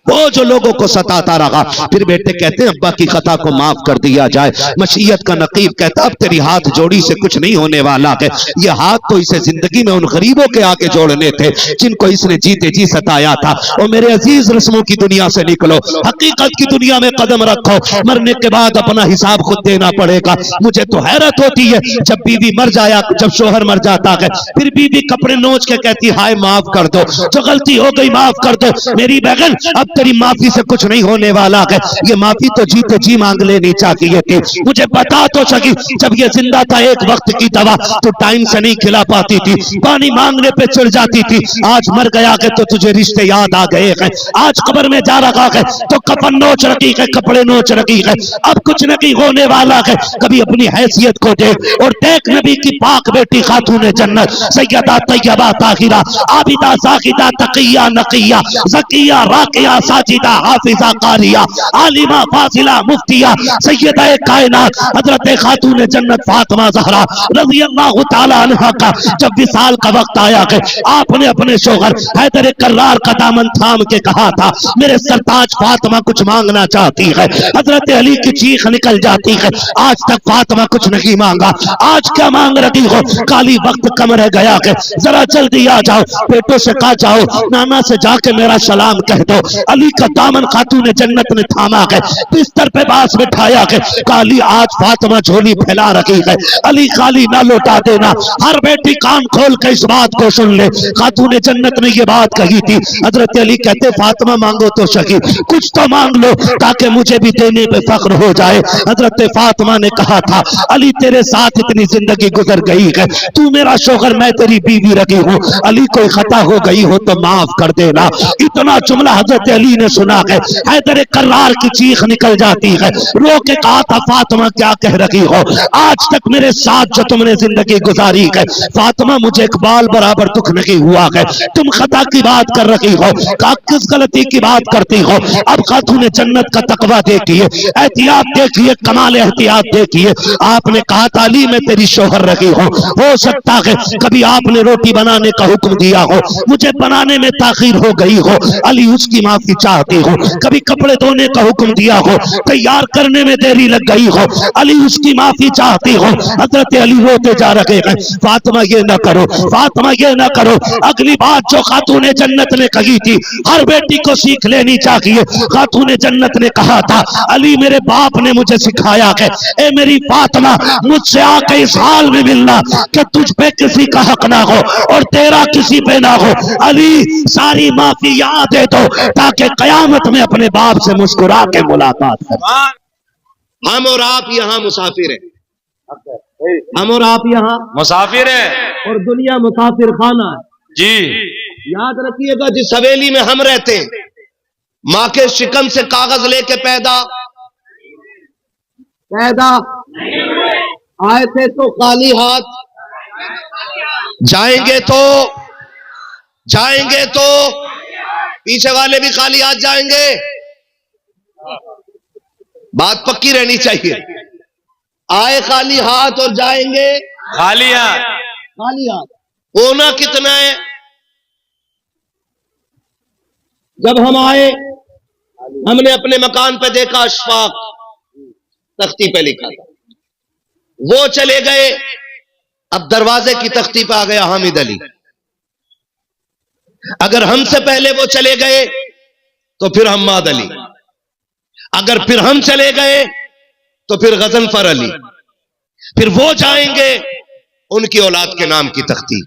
वो जो लोगों को सताता रहा। फिर बेटे कहते हैं अब्बा की खता को माफ कर दिया जाए। मशीयत का नकीब कहता अब तेरी हाथ जोड़ी से कुछ नहीं होने वाला है। ये हाथ तो इसे जिंदगी में उन गरीबों के आगे जोड़ने थे जिनको इसने जीते जी सताया था। और मेरे अजीज, रस्मों की दुनिया से निकलो, हकीकत की दुनिया में कदम रखो। मरने के बाद अपना हिसाब खुद देना पड़ेगा। मुझे तो हैरत होती है जब बीवी मर जाया, जब शोहर मर जाता है, फिर बीवी कपड़े नोच के कहती हाय माफ कर दो, जो गलती हो गई माफ कर दो। मेरी बहन, अब तेरी माफी से कुछ नहीं होने वाला है। ये माफी तो जीते जी मांग लेनी चाहिए थी। मुझे बता तो सकी, जब ये जिंदा था एक वक्त की दवा तो टाइम से नहीं खिला पाती थी, पानी मांगने पे चिढ़ जाती थी। आज मर गया है तो तुझे रिश्ते याद आ गए हैं। आज कब्र में जा रखा है तो कफन नोच रखी है, कपड़े नोच रखी है। अब कुछ नहीं होने वाला है। कभी अपनी हैसियत को देख और देख नबी की पाक बेटी खातून जन्नत सैयदा तैयबा ताहिरा आबिदा साकिदा तकिया नकिया ज़किया राकिया साजिदा हाफिजा कारिया आलिमा फासिला मुफ्तिया सैयदा कायनात हजरत खातून जन्नत फातिमा ज़हरा रज़ी अल्लाह तआला अन्हा का जब विसाल का वक्त आया है, आपने अपने शौहर हैदर कर्रार का दामन थाम के कहा था मेरे सरताज फातिमा कुछ मांगना चाहती है। हजरत अली की चीख निकल जाती है, आज तक फातिमा कुछ नहीं मांगा, आज क्या मांग रही हो? काली वक्त कम रह गया है, जरा जल्दी आ जाओ, पेटों से कहा जाओ नाना से जाके मेरा सलाम कह दो। अली का दामन खातून जन्नत ने थामा है, बिस्तर पे बास बिठाया है। काली आज फातिमा झोली फैला रही है, अली खाली ना लौटा देना। हर बेटी कान खोल के इस बात को सुन ले, खातून जन्नत ने ये बात कही थी। हजरत अली कहते फातिमा मांगो तो सही, कुछ तो मांग लो ताकि मुझे भी देने पे फख्र हो जाए। हजरत फातिमा ने कहा था अली तेरे साथ इतनी जिंदगी गुजर गई है, तू मेरा शौहर मैं तेरी बीवी रखी हूँ, अली कोई खता हो गई हो तो माफ कर देना। इतना जुमला हजरत अली ने सुना है, हैदर कर्रार की चीख निकल जाती है। रो के कहा था फातिमा क्या कह रही हो? आज तक मेरे साथ जो तुमने जिंदगी गुजारी है फातिमा मुझे एक बाल बराबर दुख नहीं हुआ है। तुम खता की बात कर रही हो, किस गलती की बात करती हो? अब खातून जन्नत का तकवा देखिए, एहतियात देखिए, कमाल एहतियात देखिए। आपने कहा था अली मैं तेरी शौहर रही हो सकता है कभी आपने रोटी बनाने का हुक्म दिया हो, मुझे बनाने में ताखीर हो गई हो, अली उसकी माफी चाहती हो। कभी कपड़े धोने का हुक्म दिया हो, तैयार करने में देरी लग गई हो, अली उसकी माफी चाहती हो। हजरत अली रोते जा रहे हैं, फातिमा ये ना करो, फातिमा ये ना करो। अगली बात जो खातून जन्नत ने कही थी हर बेटी को सीख लेनी चाहिए। खातून जन्नत ने कहा था अली मेरे बाप ने मुझे सिखाया है, ए मेरी फातिमा मुझसे आके इस हाल में मिलना कि तुझ पे किसी का हक ना हो और तेरा किसी पे ना हो। अली सारी माफी याद दे दो ताकि कयामत में अपने बाप से मुस्कुरा के मुलाकात करें। हम और आप यहाँ मुसाफिर हैं, हम और आप यहाँ मुसाफिर है और दुनिया मुसाफिर खाना है जी। याद रखिएगा जिस हवेली में हम रहते हैं माँ के शिकम से कागज लेके पैदा आए थे तो खाली हाथ जाएंगे तो पीछे वाले भी खाली हाथ जाएंगे। बात पक्की रहनी चाहिए, आए खाली हाथ और जाएंगे खाली हाथ। होना कितना है? जब हम आए हमने अपने मकान पे देखा अशफाक तख्ती पे लिखा था, वो चले गए, अब दरवाजे की तख्ती पे आ गया हामिद अली। अगर हमसे पहले वो चले गए तो फिर हम्माद अली, अगर फिर हम चले गए तो फिर गजनफर अली, फिर वो जाएंगे उनकी औलाद के नाम की तख्ती।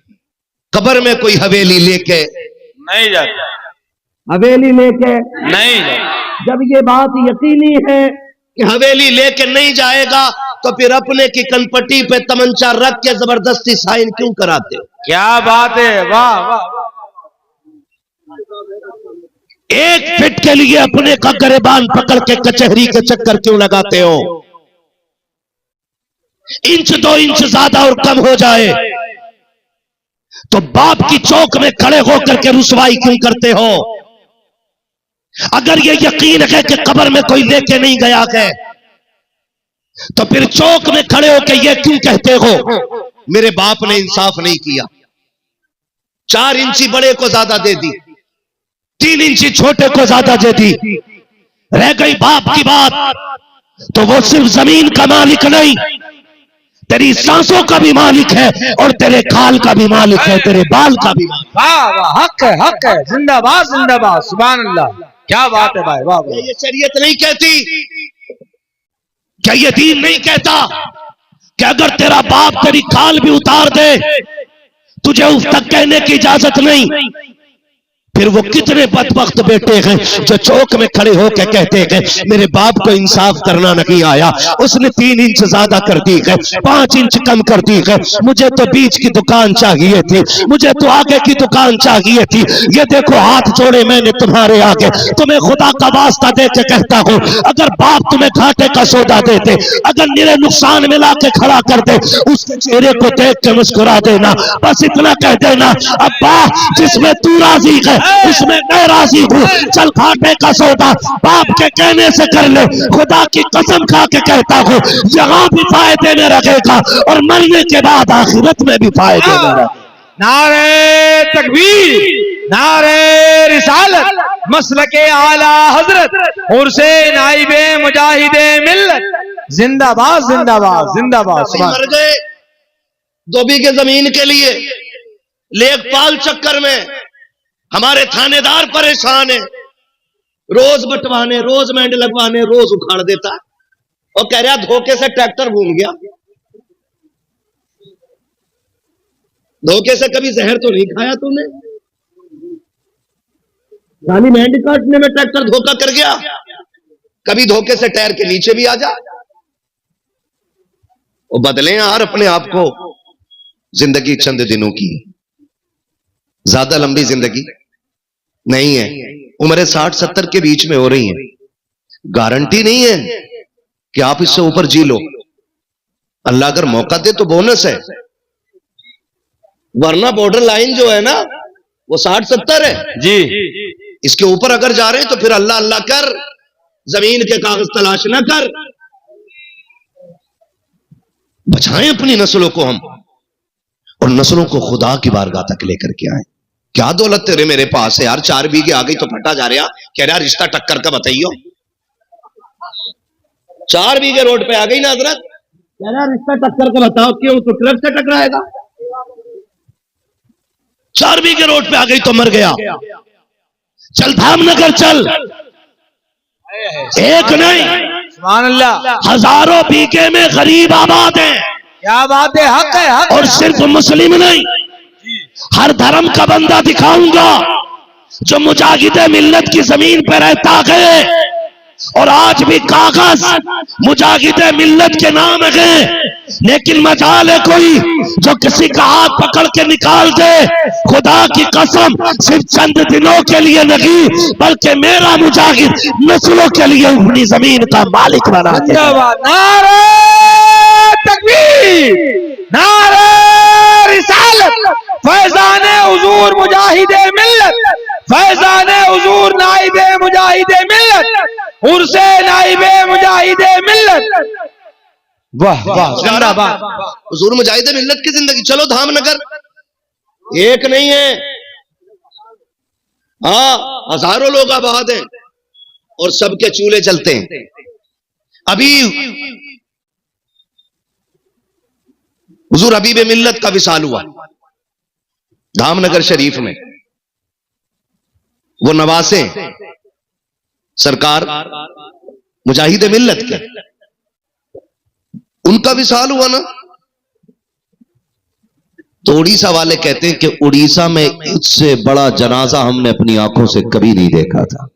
कब्र में कोई हवेली लेके नहीं जाता, हवेली लेके नहीं जाता। जब ये बात यकीनी है कि हवेली लेके नहीं जाएगा तो फिर अपने की कनपट्टी पे तमंचा रख के जबरदस्ती साइन क्यों कराते हो? क्या बात है, वाह वाह। एक फिट के लिए अपने का गरेबान पकड़ के कचहरी के चक्कर क्यों लगाते हो? इंच 2 इंच ज्यादा और कम हो जाए तो बाप की चौक में खड़े होकर के रुसवाई क्यों करते हो? अगर ये यकीन है कि कब्र में कोई लेके नहीं गया है तो फिर चौक में खड़े होकर ये क्यों कहते हो मेरे बाप ने इंसाफ नहीं किया, 4 इंची बड़े को ज्यादा दे दी, 3 इंची छोटे को ज्यादा दे दी। रह गई बाप की बात, तो वो सिर्फ जमीन का मालिक नहीं, तेरी सांसों का भी मालिक है और तेरे खाल का भी मालिक है, तेरे बाल का भी मालिक। वाह वाह, हक है, जिंदाबाद जिंदाबाद, सुभान अल्लाह, क्या बात है भाई, वाह वाह। ये शरीयत नहीं कहती, क्या ये दीन नहीं कहता कि अगर तेरा बाप तेरी खाल भी उतार दे तुझे उफ तक कहने की इजाजत नहीं? फिर वो कितने बदबख्त बेटे हैं जो चौक में खड़े होकर कहते हैं मेरे बाप को इंसाफ करना नहीं आया, उसने 3 इंच ज्यादा कर दी है, 5 इंच कम कर दी है, मुझे तो बीच की दुकान चाहिए थी, मुझे तो आगे की दुकान चाहिए थी। ये देखो हाथ जोड़े मैंने तुम्हारे आगे, तुम्हें खुदा का वास्ता दे के कहता हूं, अगर बाप तुम्हें घाटे का सौदा देते, अगर निरे नुकसान मिला के खड़ा कर दे, उसके चेहरे को देख के मुस्कुरा देना, बस इतना कह देना अब्बा जिसमें तू राजी है उसमें मैं राजी हूं, चल घाटे का सौदा बाप के कहने से कर ले। खुदा की कसम खा के कहता हूं यहां भी फायदे में रखेगा और मरने के बाद आखिरत में भी फायदे में रखेगा। नारे तकबीर, नारे रिसालत, मसलके आला हजरत उर्से नाइबे मुजाहिदे मिल्लत, जिंदाबाद जिंदाबाद जिंदाबाद। मर गए 2 बीघे जमीन के लिए, लेखपाल चक्कर में हमारे थानेदार परेशान है, रोज बंटवाने, रोज मेंढ लगवाने, रोज उखाड़ देता और कह रहा धोखे से ट्रैक्टर भूल गया। धोखे से कभी जहर तो नहीं खाया तूने? खाली मेंढ काटने में ट्रैक्टर धोखा कर गया, कभी धोखे से टायर के नीचे भी आ जा। वो बदले यार अपने आप को, जिंदगी चंद दिनों की, ज्यादा लंबी जिंदगी नहीं है। उम्र 60-70 के बीच में हो रही है, गारंटी नहीं है कि आप इससे ऊपर जी लो। अल्लाह अगर मौका दे तो बोनस है, वरना बॉर्डर लाइन जो है ना वो 60-70 है जी। इसके ऊपर अगर जा रहे हैं तो फिर अल्लाह अल्लाह कर, जमीन के कागज तलाश ना कर। बचाएं अपनी नस्लों को हम, और नस्लों को खुदा की बारगाह तक लेकर के आए। क्या दौलत तेरे मेरे पास है यार, 4 बीघे आ गई तो फटा जा रहा, कह रहा रिश्ता टक्कर का बताइयो। 4 बीघे रोड पे आ गई ना हजरत, कह रहा रिश्ता टक्कर का बताओ, क्यों तो ट्रक से टकराएगा। 4 बीघे रोड पे आ गई तो मर गया। चल धामनगर चल, एक नहीं सुभान अल्लाह, हजारों बीघे में गरीब आबाद है। क्या बात है, हक है, हक और सिर्फ मुस्लिम नहीं, हर धर्म का बंदा दिखाऊंगा जो मुजाहिदे मिल्लत की जमीन पर रहता है और आज भी कागज मुजाहिदे मिल्लत के नाम है, लेकिन मजाल है कोई जो किसी का हाथ पकड़ के निकाल दे। खुदा की कसम सिर्फ चंद दिनों के लिए नहीं, बल्कि मेरा मुजाहिद नस्लों के लिए अपनी जमीन का मालिक बना दे। नारे तकबीर, नारे रिसालत, फैजाने हुजूर मुजाहिदे मिल्लत, फैजाने हुजूर नाइबे मुजाहिदे मिल्लत, उर्से नाइबे मुजाहिदे मिल्लत। वाह वाह, जिंदाबाद हुजूर मुजाहिदे मिल्लत की जिंदगी। चलो धामनगर एक नहीं है, हाँ हजारों लोग आबाद हैं और सबके चूल्हे चलते हैं। अभी हुजूर हबीब मिल्लत का विसाल हुआ धामनगर शरीफ में। वो नवासे सरकार मुजाहिद मिल्लत के, उनका विसाल हुआ ना, तो उड़ीसा वाले कहते हैं कि उड़ीसा में इससे बड़ा जनाजा हमने अपनी आंखों से कभी नहीं देखा था।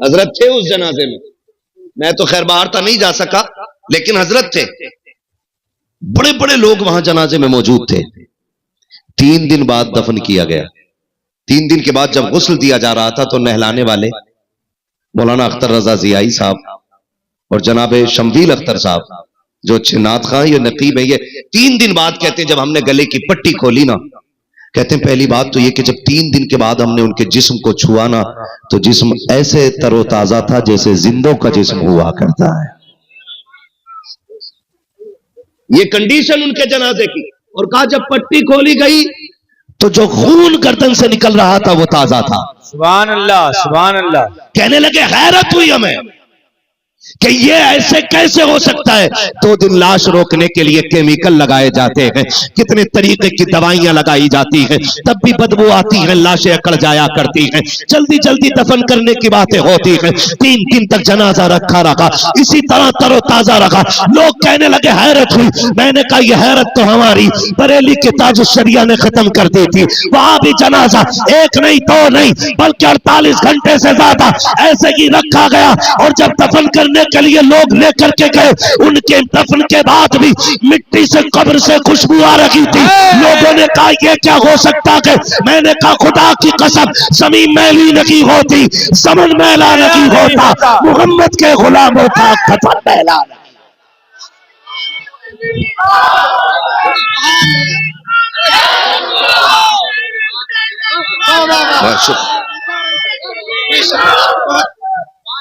हजरत थे उस जनाजे में, मैं तो खैर बाहर था नहीं जा सका, लेकिन हजरत थे, बड़े बड़े लोग वहां जनाजे में मौजूद थे। 3 दिन बाद दफन किया गया। 3 दिन के बाद जब गुस्ल दिया जा रहा था तो नहलाने वाले मौलाना अख्तर रजा जियाई साहब और जनाबे शमवील अख्तर साहब जो अच्छे नात खां, ये नकीब है, ये 3 दिन बाद कहते हैं जब हमने गले की पट्टी खोली ना, कहते हैं पहली बात तो ये कि जब 3 दिन के बाद हमने उनके जिस्म को छुआ ना, तो जिस्म ऐसे तरोताजा था जैसे जिंदों का जिस्म हुआ करता है। ये कंडीशन उनके जनाजे की। और कहा जब पट्टी खोली गई तो जो खून गर्दन से निकल रहा था वो ताजा था। सुभान अल्लाह, सुभान अल्लाह। कहने लगे हैरत हुई हमें कि ये ऐसे कैसे हो सकता है। 2 दिन लाश रोकने के लिए केमिकल लगाए जाते हैं, कितने तरीके की दवाइयां लगाई जाती हैं, तब भी बदबू आती है, लाशें अकड़ जाया करती हैं, जल्दी जल्दी दफन करने की बातें होती हैं। 3 दिन तक जनाजा रखा रखा, इसी तरह तरोताजा रखा। लोग कहने लगे हैरत हुई। मैंने कहा यह हैरत तो हमारी बरेली के ताजुश्शरिया ने खत्म कर दी थी। वहां भी जनाजा 1 नहीं 2 नहीं बल्कि 48 घंटे से ज्यादा ऐसे ही रखा गया, और जब दफन करने के लिए लोग लेकर के गए, उनके दफन के बाद भी मिट्टी से कब्र से खुशबू आ रही थी। लोगों ने कहा यह क्या हो सकता है। मैंने कहा खुदा की कसम, जमीन मैली नहीं होती, समन मैला नहीं होता, मोहम्मद के गुलामों का कफन मैला।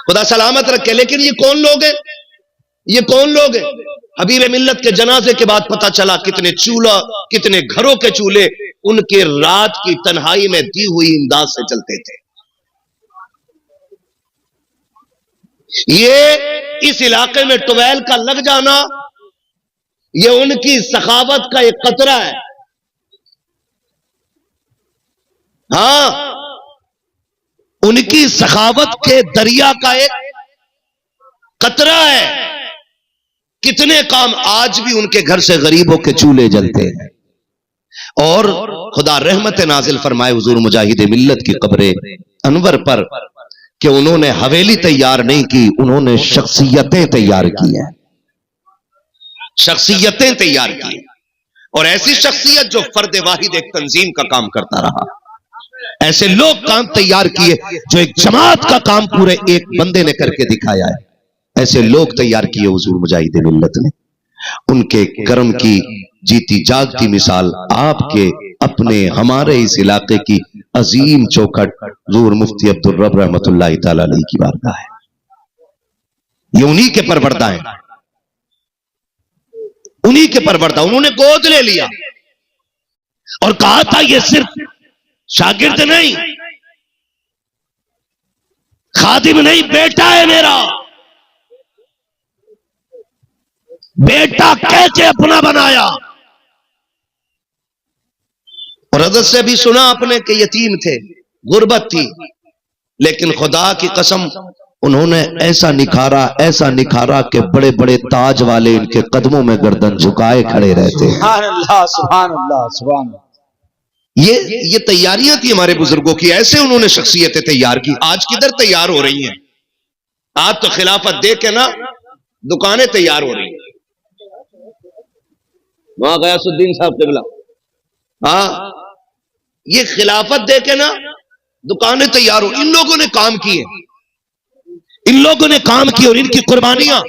खुदा सलामत रखे। लेकिन ये कौन लोग हैं? ये कौन लोग हैं? हबीब मिल्लत के जनाजे के बाद पता चला कितने चूल्हा, कितने घरों के चूल्हे उनके रात की तन्हाई में दी हुई इमदाद से चलते थे। ये इस इलाके में ट्यूबवेल का लग जाना, ये उनकी सखावत का एक कतरा है। हाँ, उनकी सखावत के दरिया का एक कतरा है। कितने काम आज भी उनके घर से गरीबों के चूल्हे जलते हैं। और खुदा रहमत नाजिल फरमाए हुजूर मुजाहिद मिल्लत की कब्रे अनवर पर कि उन्होंने हवेली तैयार नहीं की, उन्होंने शख्सियतें तैयार की हैं, शख्सियतें तैयार की। और ऐसी शख्सियत जो फर्द वाहिद एक तंजीम का काम करता रहा। ऐसे लोग काम तैयार किए जो एक जमात का काम पूरे एक बंदे ने करके दिखाया है। ऐसे लोग तैयार किए हुजूर मुजाहिद मिल्लत ने। उनके कर्म की जीती जागती मिसाल आपके अपने हमारे इस इलाके की अजीम चौखट हुजूर मुफ्ती अब्दुल रब रहमतुल्लाह तआला अलैहि की बारगाह है। ये उन्हीं के परवरदा हैं, उन्हीं के परवरदा। उन्होंने गोद ले लिया और कहा था ये सिर्फ शागिर्द नहीं, खादिम नहीं, बेटा है मेरा। बेटा कह के अपना बनाया। और हज़रत से भी सुना आपने कि यतीम थे, गुर्बत थी, लेकिन खुदा की कसम उन्होंने ऐसा निखारा कि बड़े बड़े ताज वाले इनके कदमों में गर्दन झुकाए खड़े रहते हैं। सुभान अल्लाह, सुभान अल्लाह, सुभान अल्लाह। ये तैयारियां थी हमारे बुजुर्गों की। ऐसे उन्होंने शख्सियतें तैयार की। आज किधर तैयार हो रही हैं? आज तो खिलाफत दे के ना दुकानें तैयार हो रही हैं। वहां गयासुद्दीन साहब किबला, हाँ, ये खिलाफत दे के ना दुकानें तैयार हो। इन लोगों ने काम किए, इन लोगों ने काम किए, और इनकी कुर्बानियां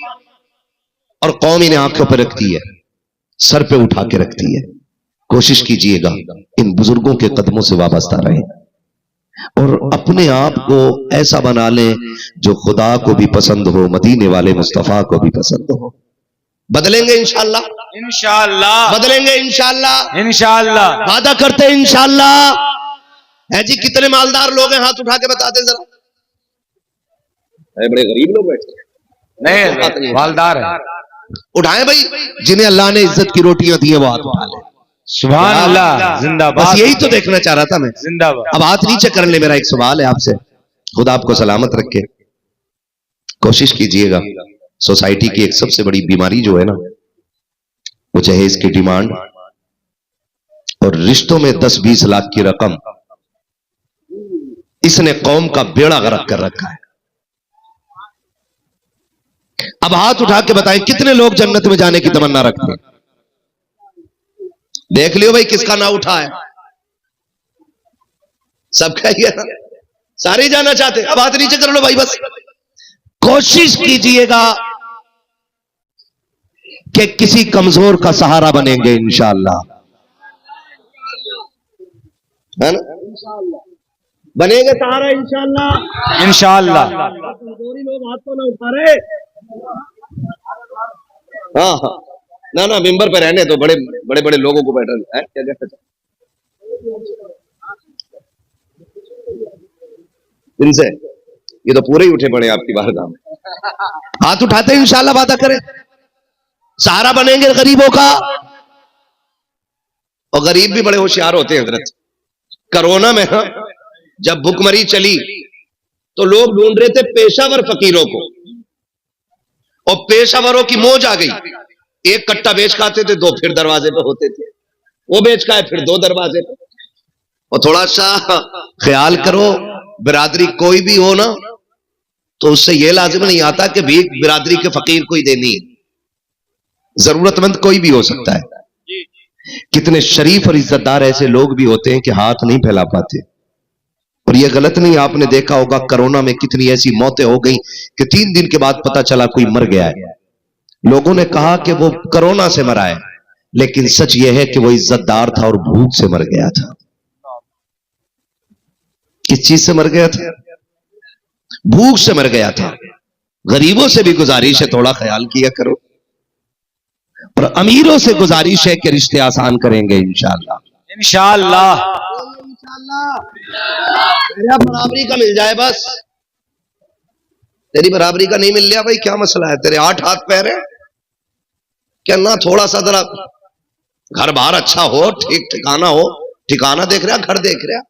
और कौम इन्हें आंखों पर रखती है, सर पे उठा के रखती है। कोशिश कीजिएगा इन बुजुर्गों के कदमों से वाबस्ता रहें और अपने आप को ऐसा बना लें जो खुदा को भी पसंद हो, मदीने वाले मुस्तफा को भी पसंद हो। बदलेंगे इंशाअल्लाह, इंशाअल्लाह बदलेंगे इंशाअल्लाह, इंशाअल्लाह। वादा करते हैं इंशाअल्लाह। है जी, कितने मालदार लोग हैं? हाथ उठा के बताते जरा। बड़े गरीब लोग बैठे नहीं, मालदार है। उठाएं भाई, जिन्हें अल्लाह ने इज्जत की रोटियां दी है वो हाथ उठा ले। सुभान अल्लाह, जिंदाबाद। बस यही तो देखना चाह रहा था मैं। जिंदाबाद। अब हाथ नीचे कर ले। मेरा एक सवाल है आपसे, खुदा आपको सलामत रखे। कोशिश कीजिएगा, सोसाइटी की एक सबसे बड़ी बीमारी जो है ना, वो चाहे इसकी डिमांड और रिश्तों में 10-20 लाख की रकम, इसने कौम का बेड़ा गर्क कर रखा है। अब हाथ उठा के बताएं कितने लोग जन्नत में जाने की तमन्ना रखते हैं? देख लियो भाई किसका ना उठा है। सबका ही है ना, सारे जाना चाहते। अब हाथ नीचे कर लो भाई। बस कोशिश कीजिएगा कि किसी कमजोर का सहारा बनेंगे इंशाअल्लाह, है ना? बनेंगे सहारा इंशाअल्लाह, इंशाअल्लाह। कमजोरी लोग हाथ तो ना उठा रहे। हाँ हाँ, ना ना, मिंबर पे रहने तो बड़े बड़े लोगों को बैठा है। क्या कहते हैं? इनसे? ये तो पूरे ही उठे पड़े आपकी बारगाह में। हाथ उठाते हैं, इंशाल्लाह वादा करें सहारा बनेंगे गरीबों का। और गरीब भी बड़े होशियार होते हैं हजरत। कोरोना में जब भुखमरी चली तो लोग ढूंढ रहे थे पेशावर फकीरों को, और पेशावरों की मौज आ गई। एक कट्टा बेच खाते थे, दो फिर दरवाजे पे होते थे, वो बेच खाए फिर दो दरवाजे पे। और थोड़ा सा ख्याल करो, बिरादरी कोई भी हो ना, तो उससे यह लाजिम नहीं आता कि भीख बिरादरी के फकीर को ही देनी है। जरूरतमंद कोई भी हो सकता है। कितने शरीफ और इज्जतदार ऐसे लोग भी होते हैं कि हाथ नहीं फैला पाते। और यह गलत नहीं, आपने देखा होगा कोरोना में कितनी ऐसी मौतें हो गई कि 3 दिन के बाद पता चला कोई मर गया है। लोगों ने कहा कि वो कोरोना से मरा है, लेकिन सच यह है कि वो इज्जतदार था और भूख से मर गया था। किस चीज से मर गया था? भूख से मर गया था। गरीबों से भी गुजारिश है, थोड़ा ख्याल किया करो। और अमीरों से गुजारिश है कि रिश्ते आसान करेंगे इंशाअल्लाह। इंशाअल्लाह तेरा बराबरी का मिल जाए बस। तेरी बराबरी का नहीं मिल लिया भाई, क्या मसला है? तेरे 8 हाथ पैर है क्या ना? थोड़ा सा जरा घर बार अच्छा हो, ठीक ठिकाना हो। ठिकाना देख रहा, घर देख रहा।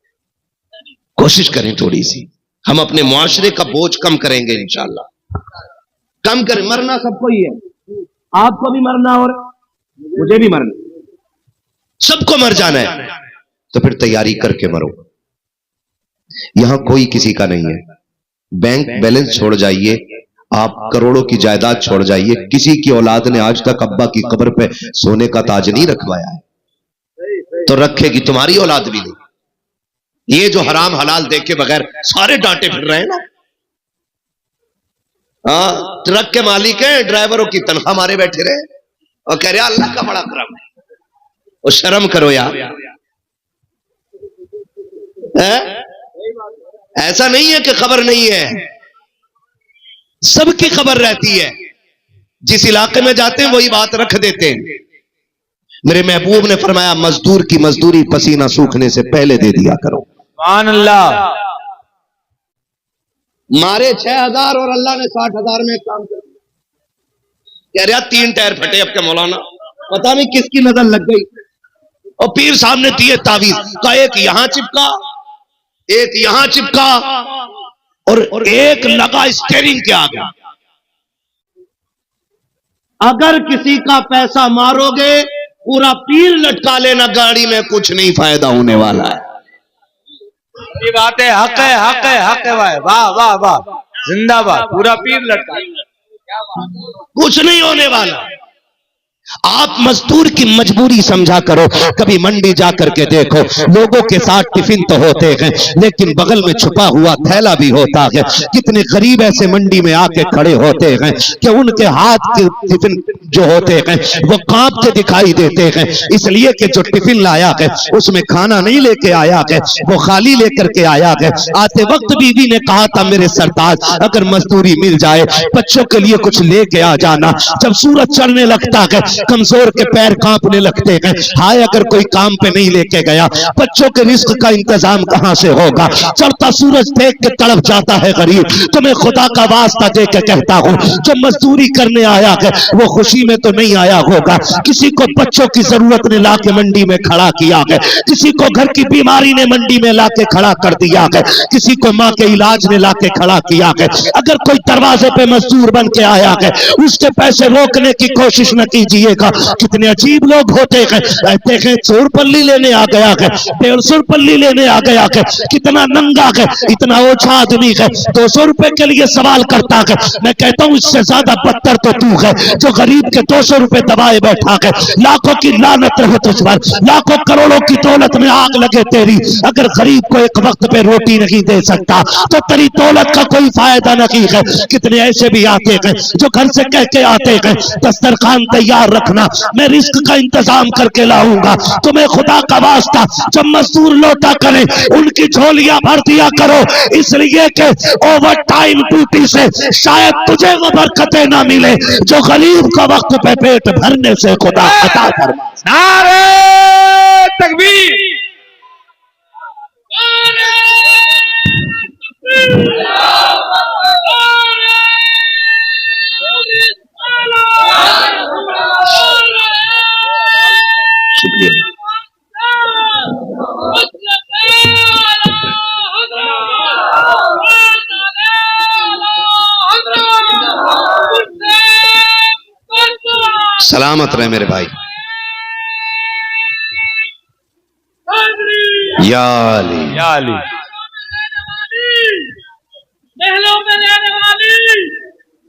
कोशिश करें थोड़ी सी, हम अपने मुआशरे का बोझ कम करेंगे इंशाअल्लाह। कम करें। मरना सबको ही है, आपको भी मरना और मुझे भी मरना, सबको मर जाना है। तो फिर तैयारी करके मरो। यहां कोई किसी का नहीं है। बैंक बैलेंस छोड़ जाइए, आप करोड़ों की जायदाद छोड़ जाइए, किसी की औलाद ने आज तक अब्बा की कब्र पे सोने का ताज नहीं रखवाया है, तो रखेगी तुम्हारी औलाद भी नहीं। ये जो हराम हलाल देखे बगैर सारे डांटे फिर रहे हैं ना। हाँ, ट्रक के मालिक है, ड्राइवरों की तनख्वाह मारे बैठे रहे और कह रहे अल्लाह का बड़ा करम है। और शर्म करो यार। ऐसा नहीं है कि खबर नहीं है, सबकी खबर रहती है। जिस इलाके में जाते हैं वही बात रख देते हैं। मेरे महबूब ने फरमाया, मजदूर की मजदूरी पसीना सूखने से पहले दे दिया करो। सुभान अल्लाह। मारे 6000 और अल्लाह ने 60,000 में काम कर दिया। कह रहा 3 टायर फटे अब के मौलाना, पता नहीं किसकी नजर लग गई। और पीर साहब ने दिए तावीज का, एक यहां चिपका, एक यहां चिपका और एक लगा स्टीयरिंग के आगे। अगर किसी का पैसा मारोगे पूरा पीर लटका लेना गाड़ी में, कुछ नहीं फायदा होने वाला है। ये बात है, हक है, हक है, हक है भाई। वाह वाह वाह, जिंदाबाद। पूरा पीर लटका, कुछ नहीं होने वाला। आप मजदूर की मजबूरी समझा करो। कभी मंडी जाकर के देखो, लोगों के साथ टिफिन तो होते हैं, लेकिन बगल में छुपा हुआ थैला भी होता है। कितने गरीब ऐसे मंडी में आके खड़े होते हैं कि उनके हाथ के टिफिन जो होते हैं वो कांपते दिखाई देते हैं, इसलिए कि जो टिफिन लाया है उसमें खाना नहीं लेके आया है, वो खाली लेकर के आया है। आते वक्त बीवी ने कहा था, मेरे सरताज अगर मजदूरी मिल जाए बच्चों के लिए कुछ लेके आ जाना। जब सूरज चढ़ने लगता है कमजोर के पैर कांपने लगते हैं। हाय अगर कोई काम पे नहीं लेके गया, बच्चों के रिस्क का इंतजाम कहां से होगा? चढ़ता सूरज देख के तड़प जाता है गरीब। तो मैं खुदा का वास्ता दे के कहता हूं, जो मजदूरी करने आया है वो खुशी में तो नहीं आया होगा। किसी को बच्चों की जरूरत ने लाके मंडी में खड़ा किया है, किसी को घर की बीमारी ने मंडी में लाके खड़ा कर दिया है, किसी को माँ के इलाज ने लाके खड़ा किया है। अगर कोई दरवाजे पे मजदूर बन के आया है, उसके पैसे रोकने की कोशिश न कीजिए। कितने अजीब लोग होते हैं, कहते हैं 100 पल्ली लेने आ गया है, 150 पल्ली लेने आ गया है। कितना नंगा है, इतना ओछा आदमी है, 200 रुपए के लिए सवाल करता है। मैं कहता हूं इससे ज्यादा बदतर तो तू है जो गरीब के 200 रुपए दबाए बैठा है। लाखों की लानत रहे तुझ पर, लाखों करोड़ों की दौलत में आग लगे तेरी। अगर गरीब को एक वक्त पे रोटी नहीं दे सकता तो तेरी दौलत का कोई फायदा नहीं है। कितने ऐसे भी आते हैं जो घर से कह के आते हैं, दस्तरखान तैयार रखना, मैं रिस्क का इंतजाम करके लाऊंगा। तुम्हें खुदा का वास्ता जब मजदूर लौटा करें उनकी झोलियां भर दिया करो, इसलिए कि ओवर टाइम ड्यूटी से शायद तुझे वो बरकतें ना मिले जो गरीब का वक्त पे पेट भरने से खुदा अता फरमा। नारे तकबीर, शुक्रिया। सलामत रहे मेरे भाई। या अली या अली। महलों में रहने वाली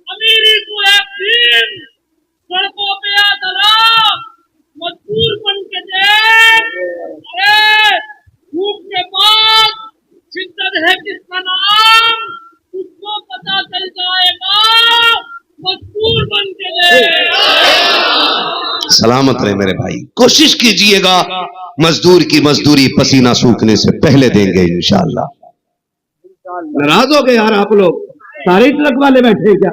अमीरी को एक दिन सड़कों पे आदरा मजबूर बन के अरे भूख के बाद शिद्दत है किसका नाम उसको पता चल जाएगा मजबूर बन के सलामत रहे मेरे भाई। कोशिश कीजिएगा मजदूर की मजदूरी पसीना सूखने से पहले देंगे इंशाअल्लाह। नाराज हो गए यार आप लोग, सारे ट्रक वाले बैठे क्या?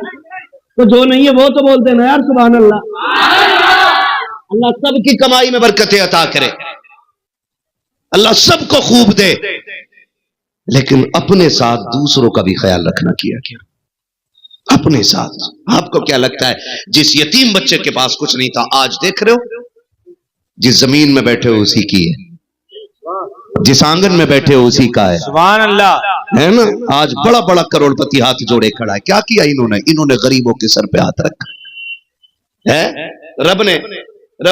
तो जो नहीं है वो तो बोलते ना यार सुभान अल्लाह। अल्लाह सबकी कमाई में बरकतें अता करे, अल्लाह सबको खूब दे, लेकिन अपने साथ दूसरों का भी ख्याल रखना किया गया। अपने साथ आपको क्या लगता है जिस यतीम बच्चे के पास कुछ नहीं था, आज देख रहे हो जिस जमीन में बैठे हो उसी की है, जिस आंगन में बैठे हो उसी का है। सुभान अल्लाह। है ना? आज बड़ा बड़ा करोड़पति हाथ जोड़े खड़ा है। क्या किया इन्होंने गरीबों के सर पे हाथ रखा है। रब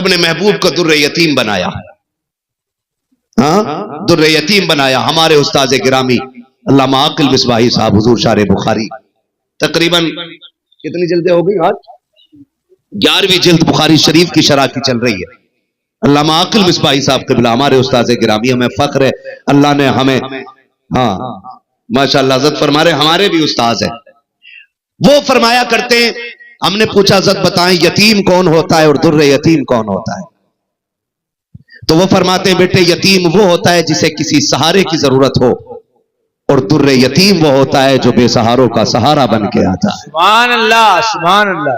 ने महबूब को दुर्रे यतीम बनाया। हाँ, दुर्रे यतीम बनाया। हमारे उस्ताद गिरामी अल्लामा अक़िल मिसबाही साहब हुजूर शारे बुखारी, तकरीबन कितनी जिल्दें हो गई आज? 11वीं जिल्द बुखारी शरीफ की शरह की चल रही है। अल्लामा अक़िल मिसबाही साहब क़िबला हमारे उस्ताद गिरामी, हमें फख्र है अल्लाह ने हमें, हाँ माशाअल्लाह इज़्ज़त फरमा रहे, हमारे भी उस्ताद हैं। वो फरमाया करते हैं, हमने पूछा इज़्ज़त बताएं यतीम कौन होता है और दुर्रे यतीम कौन होता है? तो वो फरमाते हैं बेटे यतीम वो होता है जिसे किसी सहारे की जरूरत हो, और दुर्रे यतीम वो होता है जो बेसहारों का सहारा बन के आता है। सुभान अल्लाह, सुभान अल्लाह।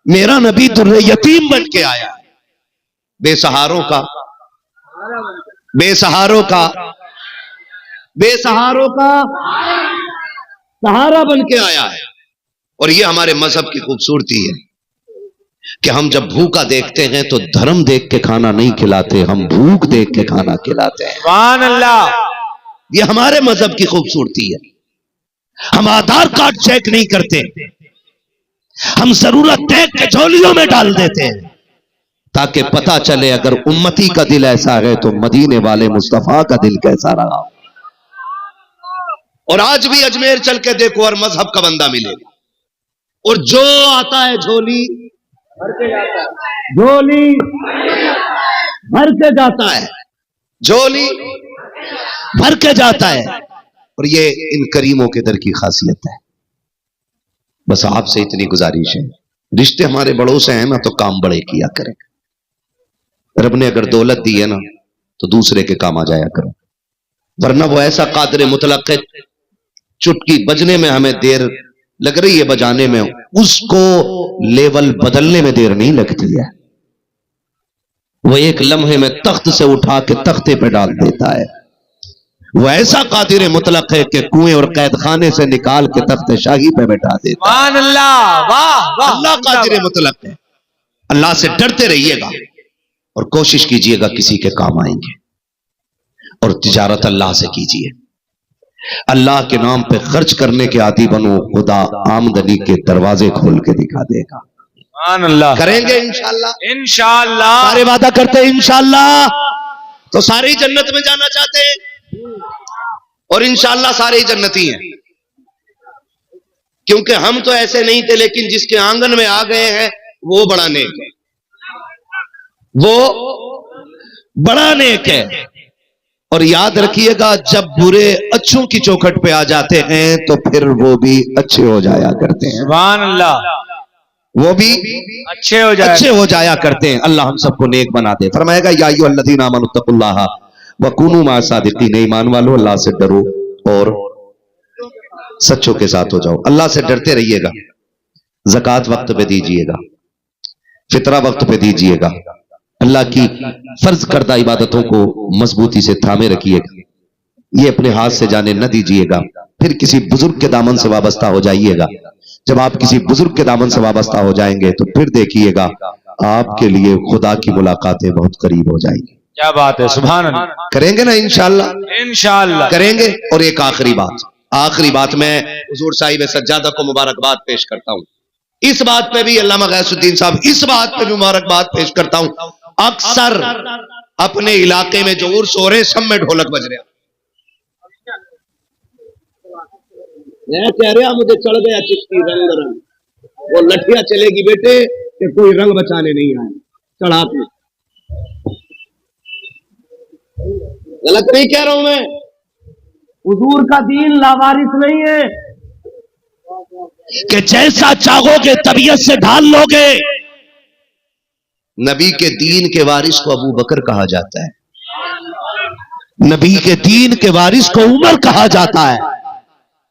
मेरा नबी दुर्रे यतीम बन के आया, बेसहारों का सहारा बन के आया है। और ये हमारे मजहब की खूबसूरती है कि हम जब भूखा देखते हैं तो धर्म देख के खाना नहीं खिलाते, हम भूख देख के खाना खिलाते हैं। सुभान अल्लाह। ये हमारे मजहब की खूबसूरती है। हम आधार कार्ड चेक नहीं करते, हम जरूरत देख के झोलियों में डाल देते हैं ताकि पता चले अगर उम्मती का दिल ऐसा है तो मदीने वाले मुस्तफा का दिल कैसा रहा। और आज भी अजमेर चल के देखो और मजहब का बंदा मिलेगा, और जो आता है झोली भर के जाता है, झोली भर के जाता है, झोली भर के जाता है। और ये इन करीमों के दर की खासियत है। बस आपसे इतनी गुजारिश है, रिश्ते हमारे बड़ों से हैं ना तो काम बड़े किया करें। रब ने अगर दौलत दी है ना तो दूसरे के काम आ जाया करो, वरना वो ऐसा कादिर मुतलक है, चुटकी बजने में हमें देर लग रही है बजाने में, उसको लेवल बदलने में देर नहीं लगती है। वो एक लम्हे में तख्त से उठा के तख्ते पे डाल देता है। वो ऐसा कादिर मुतलक है कि कुएं और कैद खाने से निकाल के तख्ते शाही पे बैठा देता है। सुभान अल्लाह, वाह वाह। अल्लाह कादिर मुतलक है। अल्लाह से डरते रहिएगा और कोशिश कीजिएगा किसी के काम आएंगे, और तिजारत अल्लाह से कीजिए। अल्लाह के नाम पे खर्च करने के आदी बनो, खुदा आमदनी के दरवाजे खोल के दिखा देगा। सुभान अल्लाह। करेंगे इंशाअल्लाह, इंशाअल्लाह। सारे वादा करते हैं इंशाअल्लाह, तो सारे ही जन्नत में जाना चाहते हैं, और इंशाअल्लाह सारे ही जन्नती हैं। क्योंकि हम तो ऐसे नहीं थे, लेकिन जिसके आंगन में आ गए हैं वो बड़ा नेक है, वो बड़ा नेक है। और याद रखिएगा जब बुरे अच्छों की चौखट पे आ जाते हैं तो फिर वो भी अच्छे हो जाया करते हैं। सुभान अल्लाह। वो भी अच्छे हो जाया करते हैं। अल्लाह हम सबको नेक बना दे। फरमाएगा या अय्युहल्लज़ीना आमनुत्तकुल्लाह व कूनू मअस सादिकीन, ईमान वालों अल्लाह से डरो और सच्चों के साथ हो जाओ। अल्लाह से डरते रहिएगा, ज़कात वक्त पे दीजिएगा, फितरा वक्त पे दीजिएगा, अल्लाह की फर्ज करदा इबादतों को मजबूती से थामे रखिएगा, ये अपने हाथ से जाने न दीजिएगा। फिर किसी बुजुर्ग के दामन से वाबस्ता हो जाइएगा। जब आप किसी बुजुर्ग के दामन से वाबस्ता हो जाएंगे तो फिर देखिएगा आपके लिए खुदा की मुलाकातें बहुत करीब हो जाएंगी। क्या बात है, सुभान अल्लाह। करेंगे ना इंशाअल्लाह? इंशाअल्लाह करेंगे। और एक आखिरी बात मैं हुजूर साहिब सज्जादा को मुबारकबाद पेश करता हूं। इस बात पे भी अल्लामा गैसुद्दीन साहब, इस बात पे भी मुबारकबाद पेश करता हूं। अक्सर अपने इलाके में जो उर्स हो रहे सब में ढोलक बज रहा। मैं कह रहा मुझे चढ़ गया चिश्ती रंग रंग, वो लठिया चलेगी बेटे कि कोई रंग बचाने नहीं आए, चढ़ा के। गलत नहीं कह रहा हूं मैं। हुजूर का दीन लावारिस नहीं है कि जैसा चाहोगे तबीयत से ढाल लोगे। नबी के दीन के वारिस को अबू बकर कहा जाता है, नबी के दीन के वारिस को उमर कहा जाता है,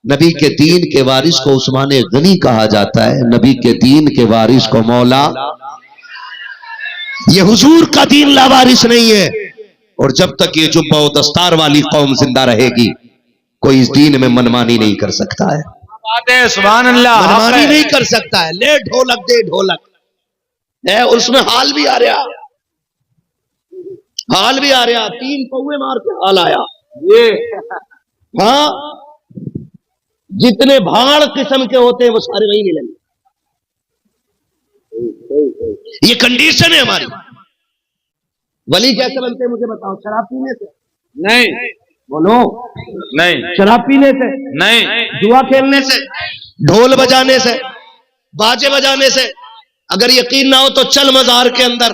नबी के दीन के वारिस को उस्मान गनी कहा जाता है, नबी के दीन के वारिस को मौला। ये हुजूर का दीन लावारिस नहीं है। और जब तक ये जुब्बा और दस्तार वाली कौम जिंदा रहेगी कोई इस दीन में मनमानी नहीं कर सकता है। बात है, सुभान अल्लाह। मनमानी नहीं कर सकता है। ले ढोलक दे ढोलक है, उसमें हाल भी आ रहा, हाल भी आ रहा। 3 पौवे मार के हाल आया ये। हाँ, जितने भाड़ किस्म के होते हैं वो सारे वही मिलेंगे। ये कंडीशन है हमारी। वली कैसे बनते हैं मुझे बताओ? शराब पीने से नहीं, बोलो। नहीं, शराब पीने से नहीं, जुआ खेलने से, ढोल बजाने से, बाजे बजाने से। अगर यकीन ना हो तो चल मजार के अंदर,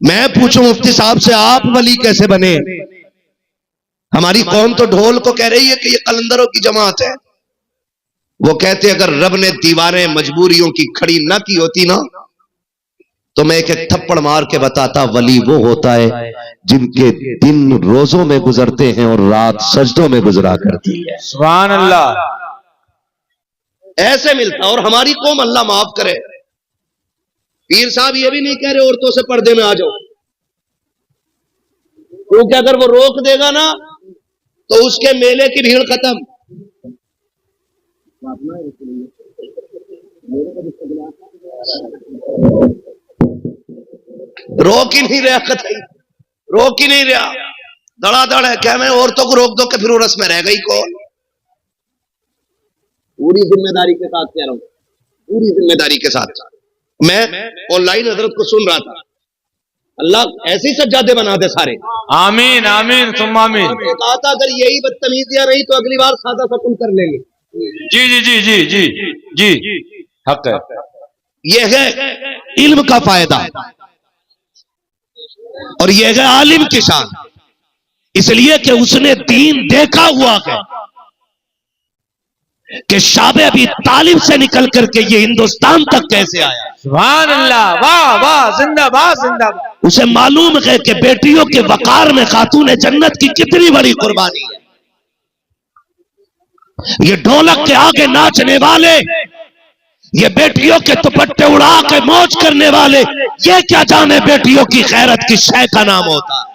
मैं पूछूं मुफ्ती साहब से, आप वली कैसे बने? हमारी कौम तो ढोल को कह रही है कि ये कलंदरों की जमात है। वो कहते अगर रब ने दीवारें मजबूरियों की खड़ी ना की होती ना तो मैं एक एक थप्पड़ मार के बताता, वली वो होता है जिनके दिन रोजों में गुजरते हैं और रात सजदों में गुजरा करती है। सुभान अल्लाह। ऐसे मिलता। और हमारी कौम, अल्लाह माफ करे, पीर साहब ये भी नहीं कह रहे औरतों से पर्दे में आ जाओ, क्योंकि अगर वो रोक देगा ना तो उसके मेले की भीड़ खत्म। रोक ही नहीं रहा, कतई रोक ही नहीं रहा, धड़ाधड़ है। क्या मैं औरतों को रोक दो कि फिर वो रस्म में रह गई कौन? पूरी जिम्मेदारी के साथ कह रहा हूं, पूरी जिम्मेदारी के साथ। मैं ऑनलाइन हजरत को सुन रहा था, अल्लाह ऐसे ही सज्जादे बना दे सारे। आमीन आमीन तुम आमीन। कहा था अगर यही बदतमीजियां रही तो अगली बार सादा सकुन कर लेंगे। जी जी जी जी जी जी, हक है। यह है इल्म का फायदा और यह है आलिम की शान, इसलिए कि उसने दीन देखा हुआ है कि शाबे अभी तालिब से निकल करके ये हिंदुस्तान तक कैसे आया। सुभान अल्लाह, वाह वाह, जिंदाबाद जिंदाबाद। उसे मालूम है कि बेटियों के वकार में खातून जन्नत की कितनी बड़ी कुर्बानी है। ये ढोलक के आगे नाचने वाले, ये बेटियों के दुपट्टे उड़ा के मौज करने वाले, ये क्या जाने बेटियों की खैरत की शय का नाम होता है।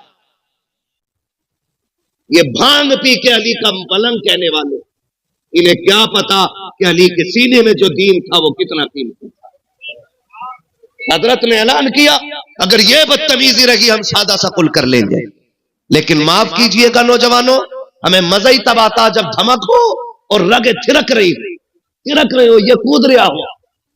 ये भांग पी के अली का पलंग कहने वाले, इन्हें क्या पता कि अली के सीने में जो दीन था वो कितना कीमती था। हजरत ने ऐलान किया अगर ये बदतमीजी रही हम सादा सा कुल कर लेंगे। लेकिन माफ कीजिएगा नौजवानों, हमें मजा ही तब आता जब धमक हो और रगे थिरक रही हो, ये कूद रहा हो,